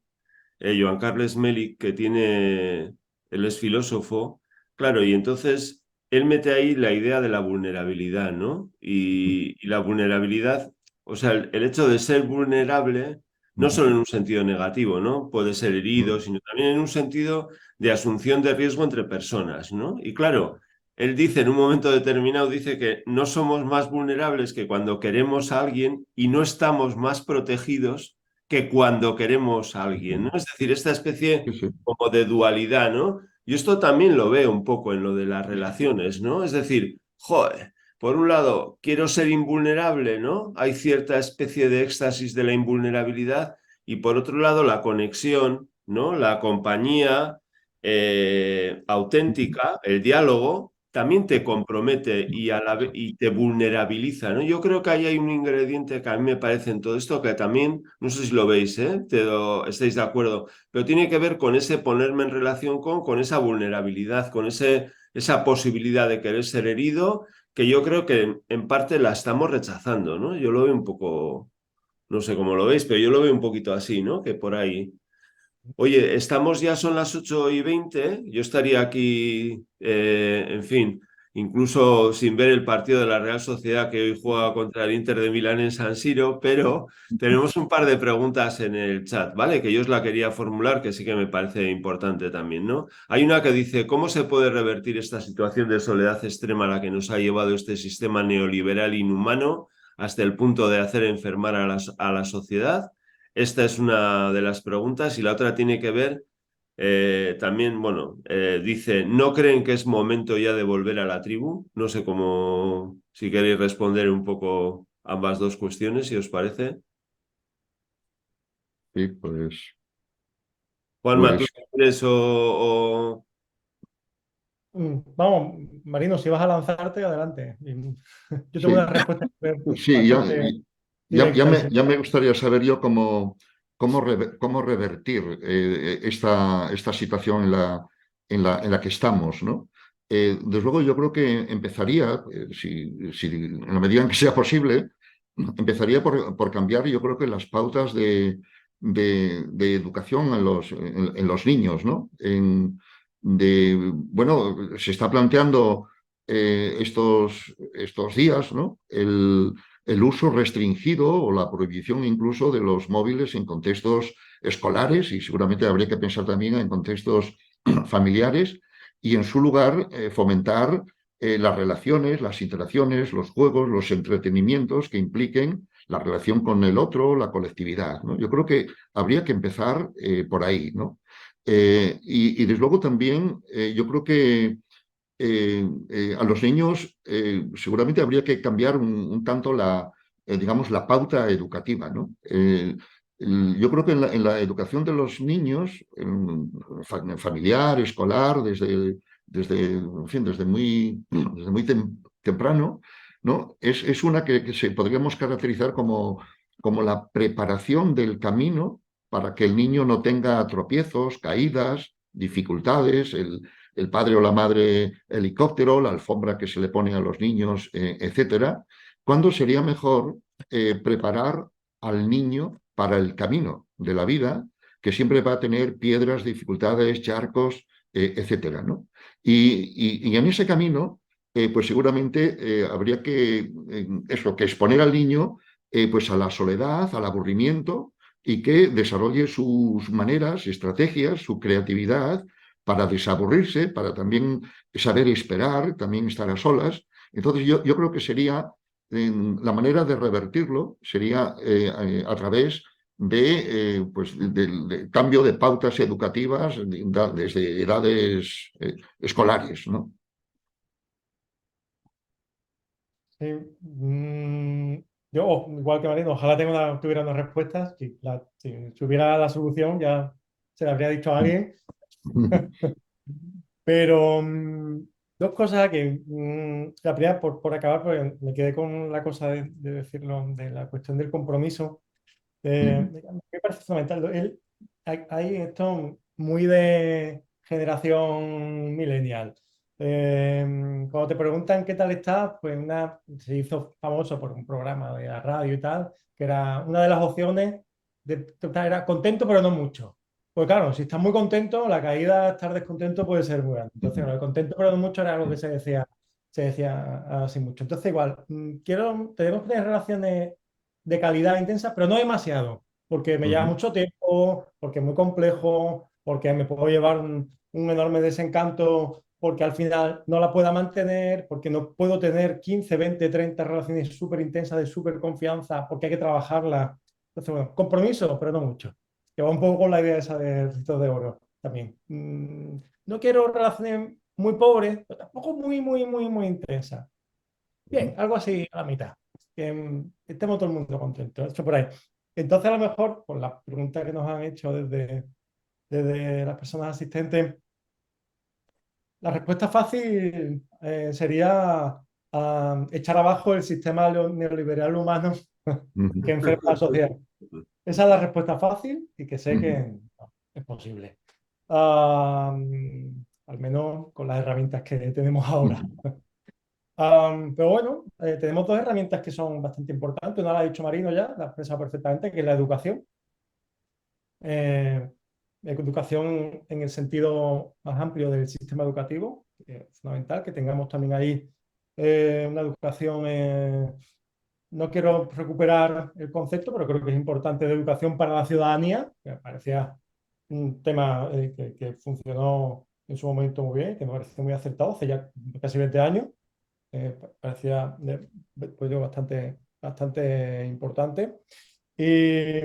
Joan Carles Melic, que tiene, él es filósofo, claro, y entonces él mete ahí la idea de la vulnerabilidad, ¿no? Y la vulnerabilidad, o sea, el hecho de ser vulnerable no solo en un sentido negativo, ¿no? Puede ser herido, sino también en un sentido de asunción de riesgo entre personas, ¿no? Y claro, él dice en un momento determinado, dice que no somos más vulnerables que cuando queremos a alguien y no estamos más protegidos que cuando queremos a alguien, ¿no? Es decir, esta especie Sí, sí. como de dualidad, ¿no? Y esto también lo veo un poco en lo de las relaciones, ¿no? Es decir, joder, por un lado, quiero ser invulnerable, ¿no? Hay cierta especie de éxtasis de la invulnerabilidad y por otro lado, la conexión, ¿no? La compañía auténtica, el diálogo, también te compromete y te vulnerabiliza, ¿no? Yo creo que ahí hay un ingrediente que a mí me parece en todo esto que también, no sé si lo veis, ¿eh? Estáis de acuerdo, pero tiene que ver con ese ponerme en relación con esa vulnerabilidad, con esa posibilidad de querer ser herido, que yo creo que en parte la estamos rechazando, ¿no? Yo lo veo un poco, no sé cómo lo veis, pero yo lo veo un poquito así, ¿no? Que por ahí. Oye, estamos ya, son las 8:20. Yo estaría aquí, en fin, incluso sin ver el partido de la Real Sociedad que hoy juega contra el Inter de Milán en San Siro, pero tenemos un par de preguntas en el chat, ¿vale? Que yo os la quería formular, que sí que me parece importante también, ¿no? Hay una que dice, ¿cómo se puede revertir esta situación de soledad extrema a la que nos ha llevado este sistema neoliberal inhumano hasta el punto de hacer enfermar a la sociedad? Esta es una de las preguntas y la otra tiene que ver también, bueno, dice, ¿no creen que es momento ya de volver a la tribu? No sé cómo, si queréis responder un poco ambas dos cuestiones, si os parece. Sí, pues, Juanma, ¿tú pues quieres Vamos, Marino, si vas a lanzarte, adelante. Yo tengo sí, una respuesta sí, bastante directa y ya me sencilla. gustaría saber yo cómo revertir esta situación en la que estamos, ¿no? Desde luego yo creo que empezaría, si en la medida en que sea posible, empezaría por cambiar, yo creo que las pautas de educación en los niños, ¿no? Bueno, se está planteando estos días, ¿no? El uso restringido o la prohibición incluso de los móviles en contextos escolares y seguramente habría que pensar también en contextos familiares y en su lugar fomentar las relaciones, las interacciones, los juegos, los entretenimientos que impliquen la relación con el otro, la colectividad, ¿no? Yo creo que habría que empezar por ahí, ¿no? Y desde luego también yo creo que a los niños seguramente habría que cambiar un tanto digamos, la pauta educativa, ¿no? Yo creo que en la educación de los niños, familiar, escolar, en fin, desde muy temprano, ¿no? Es una que podríamos caracterizar como la preparación del camino para que el niño no tenga tropiezos, caídas, dificultades, el padre o la madre helicóptero, la alfombra que se le pone a los niños, etcétera, cuando sería mejor preparar al niño para el camino de la vida, que siempre va a tener piedras, dificultades, charcos, etcétera, ¿no? Y en ese camino, pues seguramente habría que exponer al niño pues a la soledad, al aburrimiento y que desarrolle sus maneras, estrategias, su creatividad para desaburrirse, para también saber esperar, también estar a solas. Entonces yo creo que sería, la manera de revertirlo sería a través pues, de cambio de pautas educativas desde edades escolares, ¿no? Sí, yo, igual que Marino, ojalá tuviera unas respuestas. Si hubiera la solución, ya se la habría dicho a alguien. Pero dos cosas que, la primera, por acabar, porque me quedé con la cosa de decirlo, de la cuestión del compromiso. Me parece fundamental. Hay esto muy de generación millennial. Cuando te preguntan qué tal estás, pues se hizo famoso por un programa de la radio y tal, que era una de las opciones, era contento pero no mucho. Pues claro, si estás muy contento, la caída, estar descontento puede ser muy grande. Entonces, bueno, el contento pero no mucho era algo que se decía así mucho. Entonces, igual, tenemos que tener relaciones de calidad intensa, pero no demasiado. porque me lleva mucho tiempo, porque es muy complejo, porque me puedo llevar un enorme desencanto, porque al final no la pueda mantener, porque no puedo tener 15, 20, 30 relaciones súper intensas de súper confianza, porque hay que trabajarlas. Entonces, bueno, compromiso, pero no mucho. Que va un poco con la idea esa de Ricitos de Oro también. No quiero relaciones muy pobres, pero tampoco muy, muy, muy, muy intensas. Bien, algo así a la mitad. Que estemos todo el mundo contento. Hecho por ahí. Entonces, a lo mejor, por la pregunta que nos han hecho desde las personas asistentes, la respuesta fácil sería echar abajo el sistema neoliberal humano que enferma a la sociedad. Esa es la respuesta fácil y que sé que no, es posible. Al menos con las herramientas que tenemos ahora. Pero bueno, tenemos dos herramientas que son bastante importantes. Una la ha dicho Marino ya, la ha expresado perfectamente, que es la educación. Educación en el sentido más amplio del sistema educativo, que es fundamental, que tengamos también ahí una educación, no quiero recuperar el concepto, pero creo que es importante de educación para la ciudadanía, que me parecía un tema que funcionó en su momento muy bien, que me pareció muy acertado, hace ya casi 20 años, parecía pues, bastante importante. Y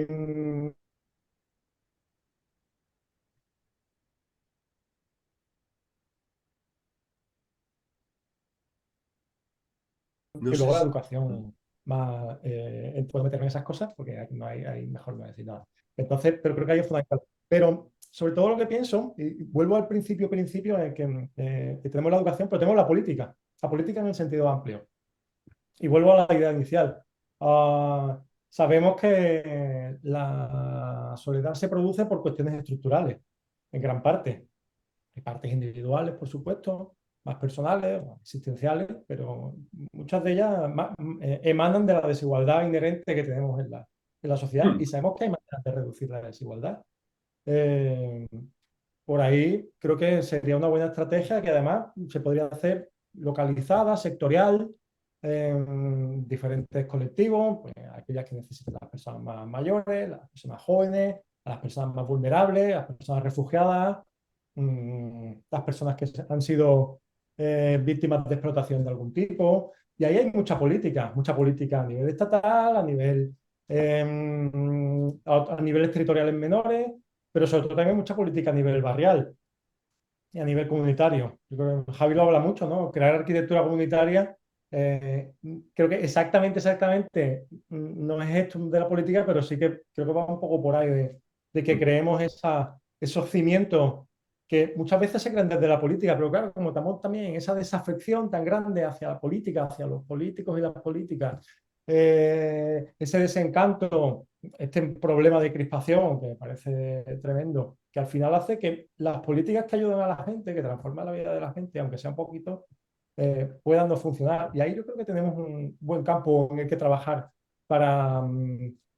No que sé luego la si... educación más puedo meterme en esas cosas porque no hay mejor no decir nada. Entonces, pero creo que ahí es fundamental. Pero sobre todo lo que pienso, y vuelvo al principio, es que tenemos la educación, pero tenemos la política en el sentido amplio. Y vuelvo a la idea inicial. Sabemos que la soledad se produce por cuestiones estructurales, en gran parte. Hay partes individuales, por supuesto, más personales, más existenciales, pero muchas de ellas emanan de la desigualdad inherente que tenemos en la sociedad y sabemos que hay maneras de reducir la desigualdad. Eh, por ahí creo que sería una buena estrategia que además se podría hacer localizada, sectorial, en diferentes colectivos, pues, aquellas que necesitan las personas más mayores, las personas jóvenes, a las personas más vulnerables, a las personas refugiadas, las personas que han sido víctimas de explotación de algún tipo. Y ahí hay mucha política a nivel estatal, a niveles territoriales menores, pero sobre todo también mucha política a nivel barrial y a nivel comunitario. Yo creo que Javi lo habla mucho, ¿no? Crear arquitectura comunitaria, creo que exactamente no es esto de la política, pero sí que creo que va un poco por ahí de que creemos esos cimientos que muchas veces se crean desde la política, pero claro, como estamos también en esa desafección tan grande hacia la política, hacia los políticos y las políticas, ese desencanto, este problema de crispación que me parece tremendo, que al final hace que las políticas que ayudan a la gente, que transforman la vida de la gente, aunque sea un poquito, puedan no funcionar. Y ahí yo creo que tenemos un buen campo en el que trabajar para,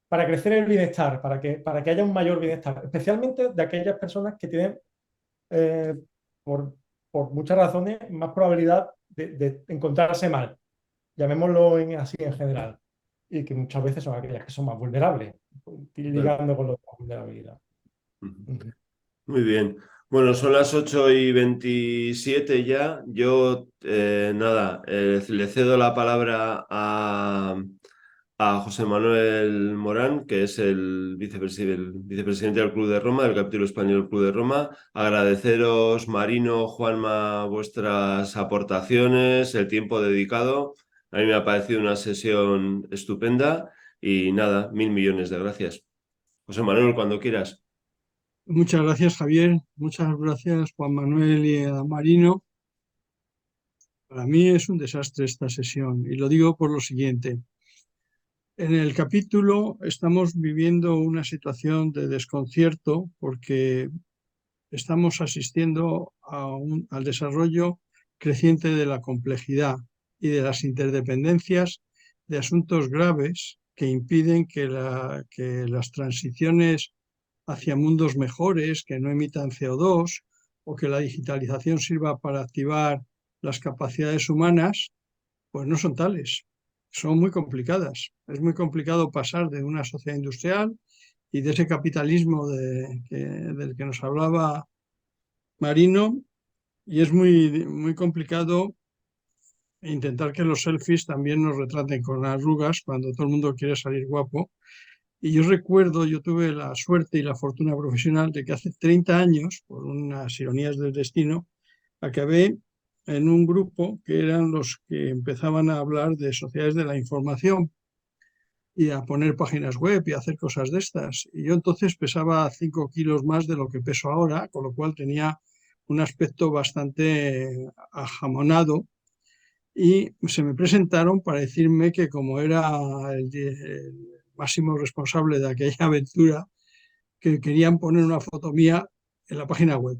para crecer el bienestar, para que haya un mayor bienestar, especialmente de aquellas personas que tienen, eh, por, por muchas razones, más probabilidad de encontrarse mal, llamémoslo así en general, y que muchas veces son aquellas que son más vulnerables, Claro. ligando con la vulnerabilidad. Muy bien. Bueno, son las 8:27 ya. Yo, nada, le cedo la palabra a José Manuel Morán, que es el vicepresidente del Club de Roma, del capítulo español del Club de Roma. Agradeceros, Marino, Juanma, vuestras aportaciones, el tiempo dedicado. A mí me ha parecido una sesión estupenda y nada, 1.000 millones de gracias. José Manuel, cuando quieras. Muchas gracias, Javier. Muchas gracias, Juan Manuel y a Marino. Para mí es un desastre esta sesión y lo digo por lo siguiente. En el capítulo estamos viviendo una situación de desconcierto porque estamos asistiendo al desarrollo creciente de la complejidad y de las interdependencias de asuntos graves que impiden que las transiciones hacia mundos mejores, que no emitan CO2 o que la digitalización sirva para activar las capacidades humanas, pues no son tales. Son muy complicadas. Es muy complicado pasar de una sociedad industrial y de ese capitalismo del que nos hablaba Marino, y es muy complicado intentar que los selfies también nos retraten con arrugas cuando todo el mundo quiere salir guapo. Y yo recuerdo, yo tuve la suerte y la fortuna profesional de que hace 30 años, por unas ironías del destino, acabé en un grupo que eran los que empezaban a hablar de sociedades de la información y a poner páginas web y a hacer cosas de estas. Y yo entonces pesaba 5 kilos más de lo que peso ahora, con lo cual tenía un aspecto bastante ajamonado y se me presentaron para decirme que como era el máximo responsable de aquella aventura, que querían poner una foto mía en la página web.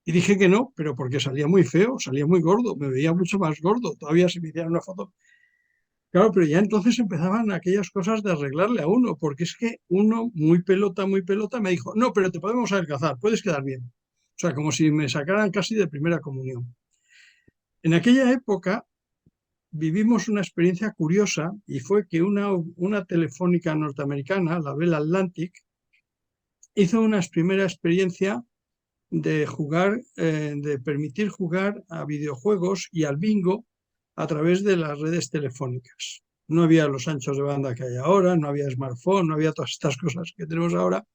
Y dije que no, pero porque salía muy feo, salía muy gordo, me veía mucho más gordo, todavía si me hicieran una foto. Claro, pero ya entonces empezaban aquellas cosas de arreglarle a uno, porque es que uno, muy pelota, me dijo, no, pero te podemos adelgazar, puedes quedar bien. O sea, como si me sacaran casi de primera comunión. En aquella época vivimos una experiencia curiosa y fue que una telefónica norteamericana, la Bell Atlantic, hizo una primera experiencia de jugar, de permitir jugar a videojuegos y al bingo a través de las redes telefónicas. No había los anchos de banda que hay ahora, no había smartphone, no había todas estas cosas que tenemos ahora,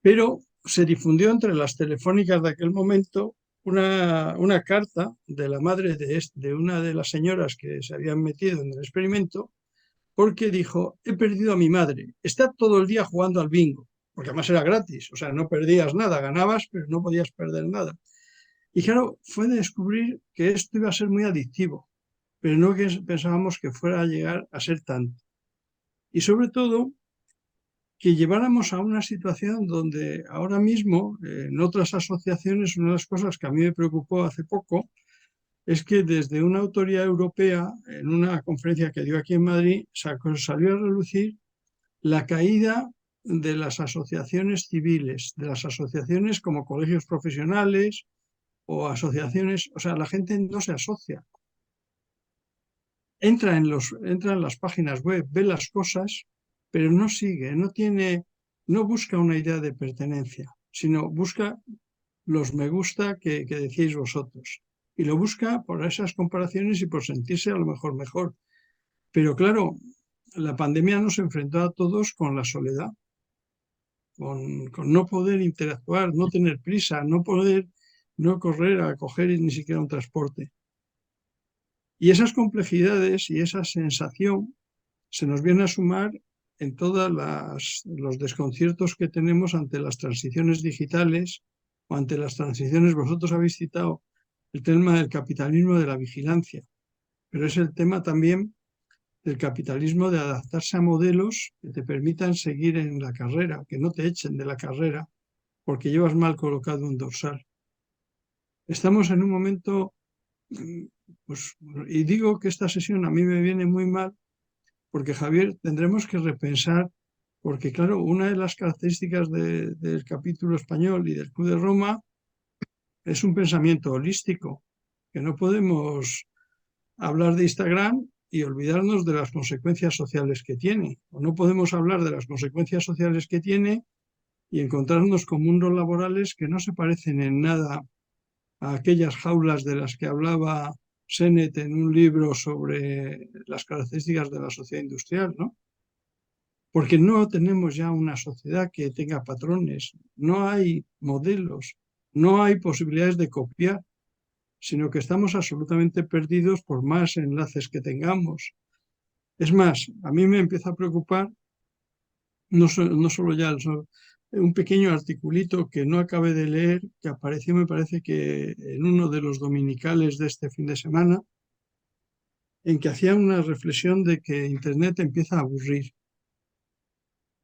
pero se difundió entre las telefónicas de aquel momento una carta de la madre de una de las señoras que se habían metido en el experimento, porque dijo, he perdido a mi madre, está todo el día jugando al bingo, porque además era gratis, o sea, no perdías nada, ganabas, pero no podías perder nada. Y claro, fue de descubrir que esto iba a ser muy adictivo, pero no que pensábamos que fuera a llegar a ser tanto. Y sobre todo, que lleváramos a una situación donde ahora mismo, en otras asociaciones, una de las cosas que a mí me preocupó hace poco es que desde una autoridad europea, en una conferencia que dio aquí en Madrid, salió a relucir la caída de las asociaciones civiles, de las asociaciones como colegios profesionales o asociaciones, o sea, la gente no se asocia. Entra en las páginas web, ve las cosas, pero no sigue, no busca una idea de pertenencia, sino busca los me gusta que decíais vosotros. Y lo busca por esas comparaciones y por sentirse a lo mejor. Pero claro, la pandemia nos enfrentó a todos con la soledad, con no poder interactuar, no tener prisa, no poder no correr a coger ni siquiera un transporte. Y esas complejidades y esa sensación se nos viene a sumar en todos los desconciertos que tenemos ante las transiciones digitales o ante las transiciones. Vosotros habéis citado el tema del capitalismo de la vigilancia, pero es el tema también del capitalismo de adaptarse a modelos que te permitan seguir en la carrera, que no te echen de la carrera porque llevas mal colocado un dorsal. Estamos en un momento, pues, y digo que esta sesión a mí me viene muy mal porque, Javier, tendremos que repensar, porque claro, una de las características del capítulo español y del Club de Roma es un pensamiento holístico, que no podemos hablar de Instagram y olvidarnos de las consecuencias sociales que tiene, o no podemos hablar de las consecuencias sociales que tiene y encontrarnos con mundos laborales que no se parecen en nada a aquellas jaulas de las que hablaba Sennett en un libro sobre las características de la sociedad industrial, ¿no? Porque no tenemos ya una sociedad que tenga patrones, no hay modelos, no hay posibilidades de copiar, sino que estamos absolutamente perdidos por más enlaces que tengamos. Es más, a mí me empieza a preocupar no solo ya un pequeño articulito que no acabé de leer, que apareció, me parece que en uno de los dominicales de este fin de semana, en que hacía una reflexión de que Internet empieza a aburrir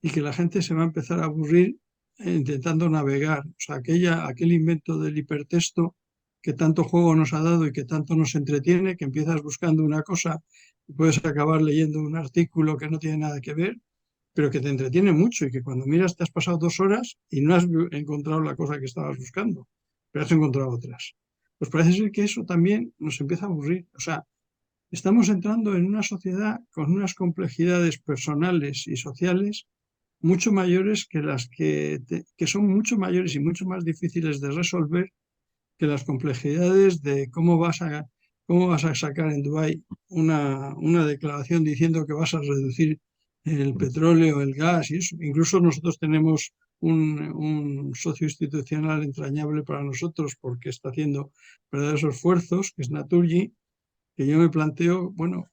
y que la gente se va a empezar a aburrir intentando navegar. O sea, aquel invento del hipertexto que tanto juego nos ha dado y que tanto nos entretiene, que empiezas buscando una cosa y puedes acabar leyendo un artículo que no tiene nada que ver, pero que te entretiene mucho y que cuando miras te has pasado 2 horas y no has encontrado la cosa que estabas buscando, pero has encontrado otras. Pues parece ser que eso también nos empieza a aburrir. O sea, estamos entrando en una sociedad con unas complejidades personales y sociales mucho mayores que las que son mucho mayores y mucho más difíciles de resolver que las complejidades de cómo vas a sacar en Dubái una declaración diciendo que vas a reducir el petróleo, el gas y eso. Incluso nosotros tenemos un socio institucional entrañable para nosotros porque está haciendo verdaderos esfuerzos, que es Naturgy, que yo me planteo, bueno,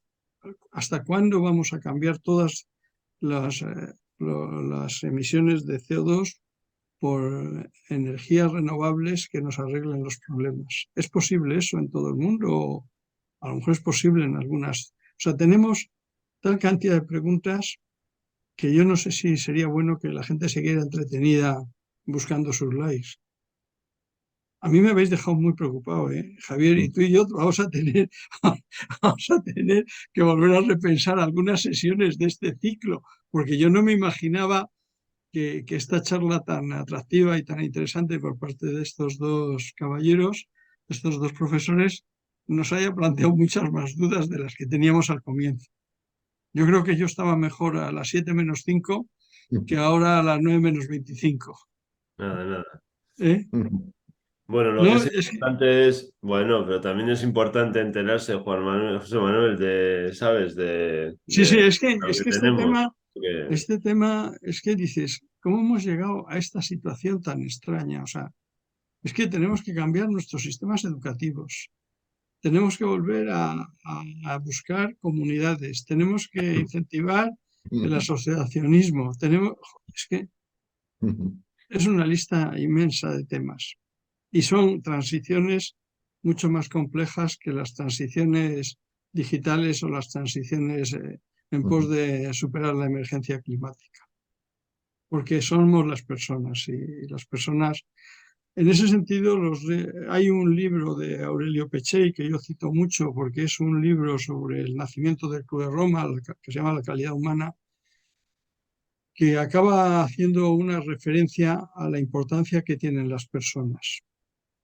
¿hasta cuándo vamos a cambiar todas las, las emisiones de CO2 por energías renovables que nos arreglen los problemas? ¿Es posible eso en todo el mundo? O a lo mejor es posible en algunas. O sea, tenemos tal cantidad de preguntas que yo no sé si sería bueno que la gente se quede entretenida buscando sus likes. A mí me habéis dejado muy preocupado, ¿eh? Javier, y tú y yo vamos a tener que volver a repensar algunas sesiones de este ciclo, porque yo no me imaginaba que esta charla tan atractiva y tan interesante por parte de estos dos caballeros, estos dos profesores, nos haya planteado muchas más dudas de las que teníamos al comienzo. Yo creo que yo estaba mejor a las 7 menos 5 que ahora a las 9 menos 25. Nada, nada. ¿Eh? Bueno, lo que No, es importante es, bueno, pero también es importante enterarse, Juan Manuel, José Manuel, de, ¿sabes? sí, sí, De lo es que que tenemos. Que, este tema es que dices, ¿cómo hemos llegado a esta situación tan extraña? O sea, es que tenemos que cambiar nuestros sistemas educativos. Tenemos que volver a buscar comunidades, tenemos que incentivar el asociacionismo, es que es una lista inmensa de temas y son transiciones mucho más complejas que las transiciones digitales o las transiciones en pos de superar la emergencia climática, porque somos las personas y las personas. En ese sentido, hay un libro de Aurelio Peccei que yo cito mucho porque es un libro sobre el nacimiento del Club de Roma, que se llama La calidad humana, que acaba haciendo una referencia a la importancia que tienen las personas.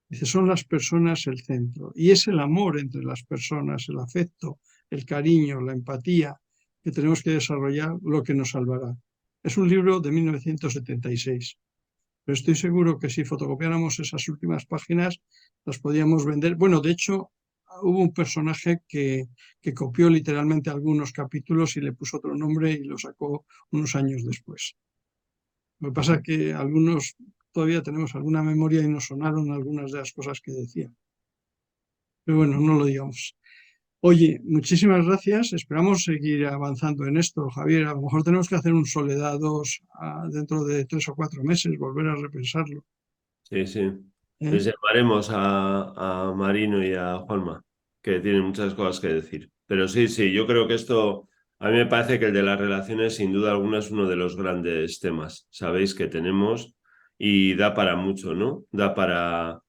Dice, son las personas el centro y es el amor entre las personas, el afecto, el cariño, la empatía que tenemos que desarrollar lo que nos salvará. Es un libro de 1976. Pero estoy seguro que si fotocopiáramos esas últimas páginas, las podíamos vender. Bueno, de hecho, hubo un personaje que copió literalmente algunos capítulos y le puso otro nombre y lo sacó unos años después. Lo que pasa es que algunos todavía tenemos alguna memoria y nos sonaron algunas de las cosas que decía. Pero bueno, no lo digamos. Oye, muchísimas gracias. Esperamos seguir avanzando en esto, Javier. A lo mejor tenemos que hacer un Soledad 2 dentro de 3 o 4 meses, volver a repensarlo. sí, sí. ¿Eh? Les llamaremos a Marino y a Juanma, que tienen muchas cosas que decir. Pero sí, sí, yo creo que esto, a mí me parece que el de las relaciones, sin duda alguna, es uno de los grandes temas, sabéis, que tenemos y da para mucho, ¿no? Da para...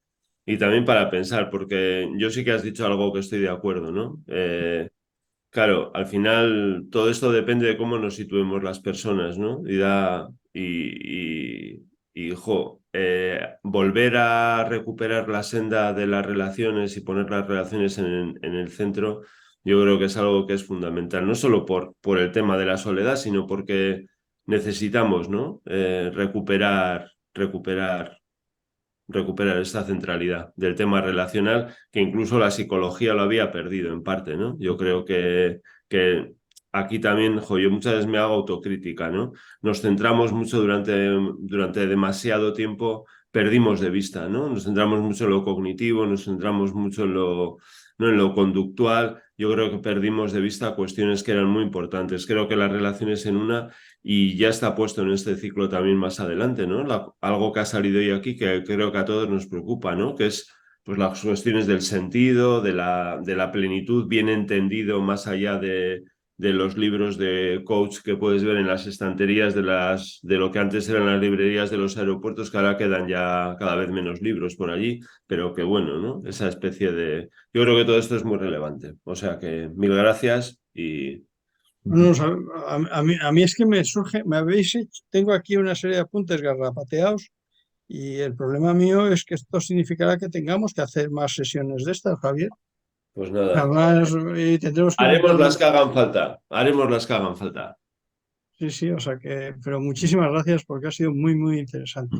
Y también para pensar, porque yo sí que has dicho algo que estoy de acuerdo, ¿no? Claro, al final todo esto depende de cómo nos situemos las personas, ¿no? Volver a recuperar la senda de las relaciones y poner las relaciones en el centro, yo creo que es algo que es fundamental, no solo por el tema de la soledad, sino porque necesitamos, ¿no? Recuperar esta centralidad del tema relacional que incluso la psicología lo había perdido en parte, ¿no? Yo creo que aquí también, yo muchas veces me hago autocrítica, ¿no? Nos centramos mucho durante demasiado tiempo, perdimos de vista, ¿no? Nos centramos mucho en lo cognitivo, nos centramos mucho no en lo conductual. Yo creo que perdimos de vista cuestiones que eran muy importantes. Creo que las relaciones en una y ya está puesto en este ciclo también más adelante, ¿no? Algo que ha salido hoy aquí que creo que a todos nos preocupa, ¿no? Que es pues las cuestiones del sentido, de la plenitud, bien entendido más allá de los libros de coach que puedes ver en las estanterías de lo que antes eran las librerías de los aeropuertos, que ahora quedan ya cada vez menos libros por allí, pero que bueno, ¿no? Esa especie de... Yo creo que todo esto es muy relevante. O sea que mil gracias y... No, a mí es que me surge, me habéis hecho, tengo aquí una serie de apuntes garrapateados y el problema mío es que esto significará que tengamos que hacer más sesiones de estas, Javier. Pues nada. Además, tendremos que Haremos meterle. las que hagan falta. Haremos las que hagan falta. Sí, sí, o sea que, pero muchísimas gracias porque ha sido muy, muy interesante.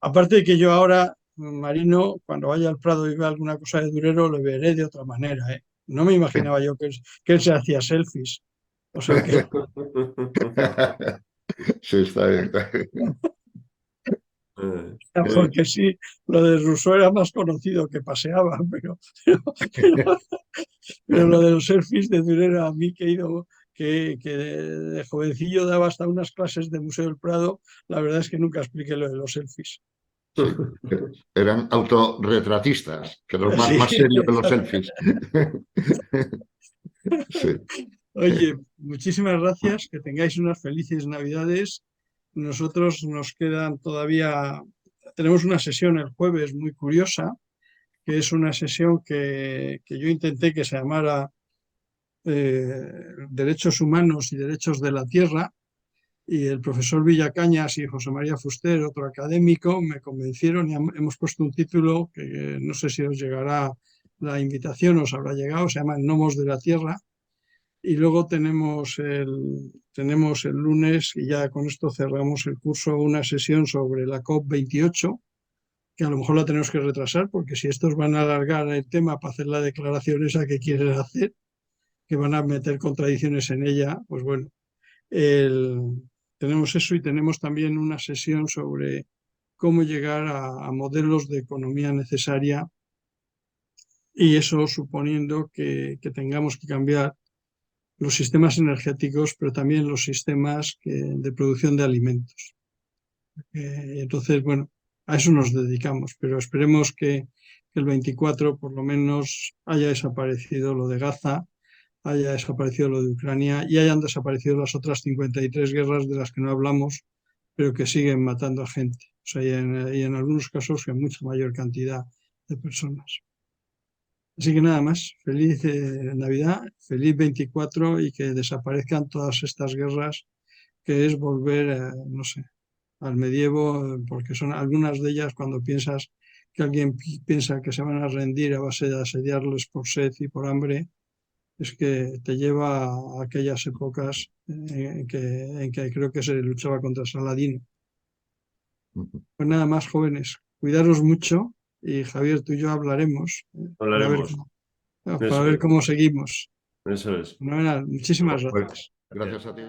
Aparte de que yo ahora, Marino, cuando vaya al Prado y vea alguna cosa de Durero, lo veré de otra manera, ¿eh? No me imaginaba yo que él se hacía selfies. O sea que, Sí, está bien, está bien. porque sí, lo de Rousseau era más conocido que paseaba, pero, pero lo de los selfies de Durero, a mí que he ido, que de jovencillo daba hasta unas clases de Museo del Prado, la verdad es que nunca expliqué lo de los selfies. Sí. Eran autorretratistas, que los más, Sí, más serio que los selfies. Sí. oye, muchísimas gracias, que tengáis unas felices Navidades. Nosotros nos quedan todavía, tenemos una sesión el jueves muy curiosa, que es una sesión que yo intenté que se llamara Derechos Humanos y Derechos de la Tierra, y el profesor Villacañas y José María Fuster, otro académico, me convencieron y hemos puesto un título que no sé si os llegará la invitación, os habrá llegado, se llama Gnomos de la Tierra. Y luego tenemos el lunes, y ya con esto cerramos el curso, una sesión sobre la COP28, que a lo mejor la tenemos que retrasar, porque si estos van a alargar el tema para hacer la declaración esa que quieren hacer, que van a meter contradicciones en ella, pues bueno, el- tenemos eso y tenemos también una sesión sobre cómo llegar a modelos de economía necesaria, y eso suponiendo que tengamos que cambiar los sistemas energéticos, pero también los sistemas de producción de alimentos. Entonces, bueno, a eso nos dedicamos, pero esperemos que el 24 por lo menos haya desaparecido lo de Gaza, haya desaparecido lo de Ucrania y hayan desaparecido las otras 53 guerras de las que no hablamos, pero que siguen matando a gente. O sea, y en algunos casos en mucha mayor cantidad de personas. Así que nada más, feliz Navidad, feliz 24 y que desaparezcan todas estas guerras, que es volver, no sé, al medievo, porque son algunas de ellas cuando piensas que alguien piensa que se van a rendir a base de asediarles por sed y por hambre, es que te lleva a aquellas épocas en que creo que se luchaba contra Saladino. Pues nada más, jóvenes, cuidaros mucho y Javier, tú y yo hablaremos para ver Hablaremos. para Eso ver es. cómo seguimos. Eso es. Fenomenal, muchísimas Pues, gracias. gracias a ti.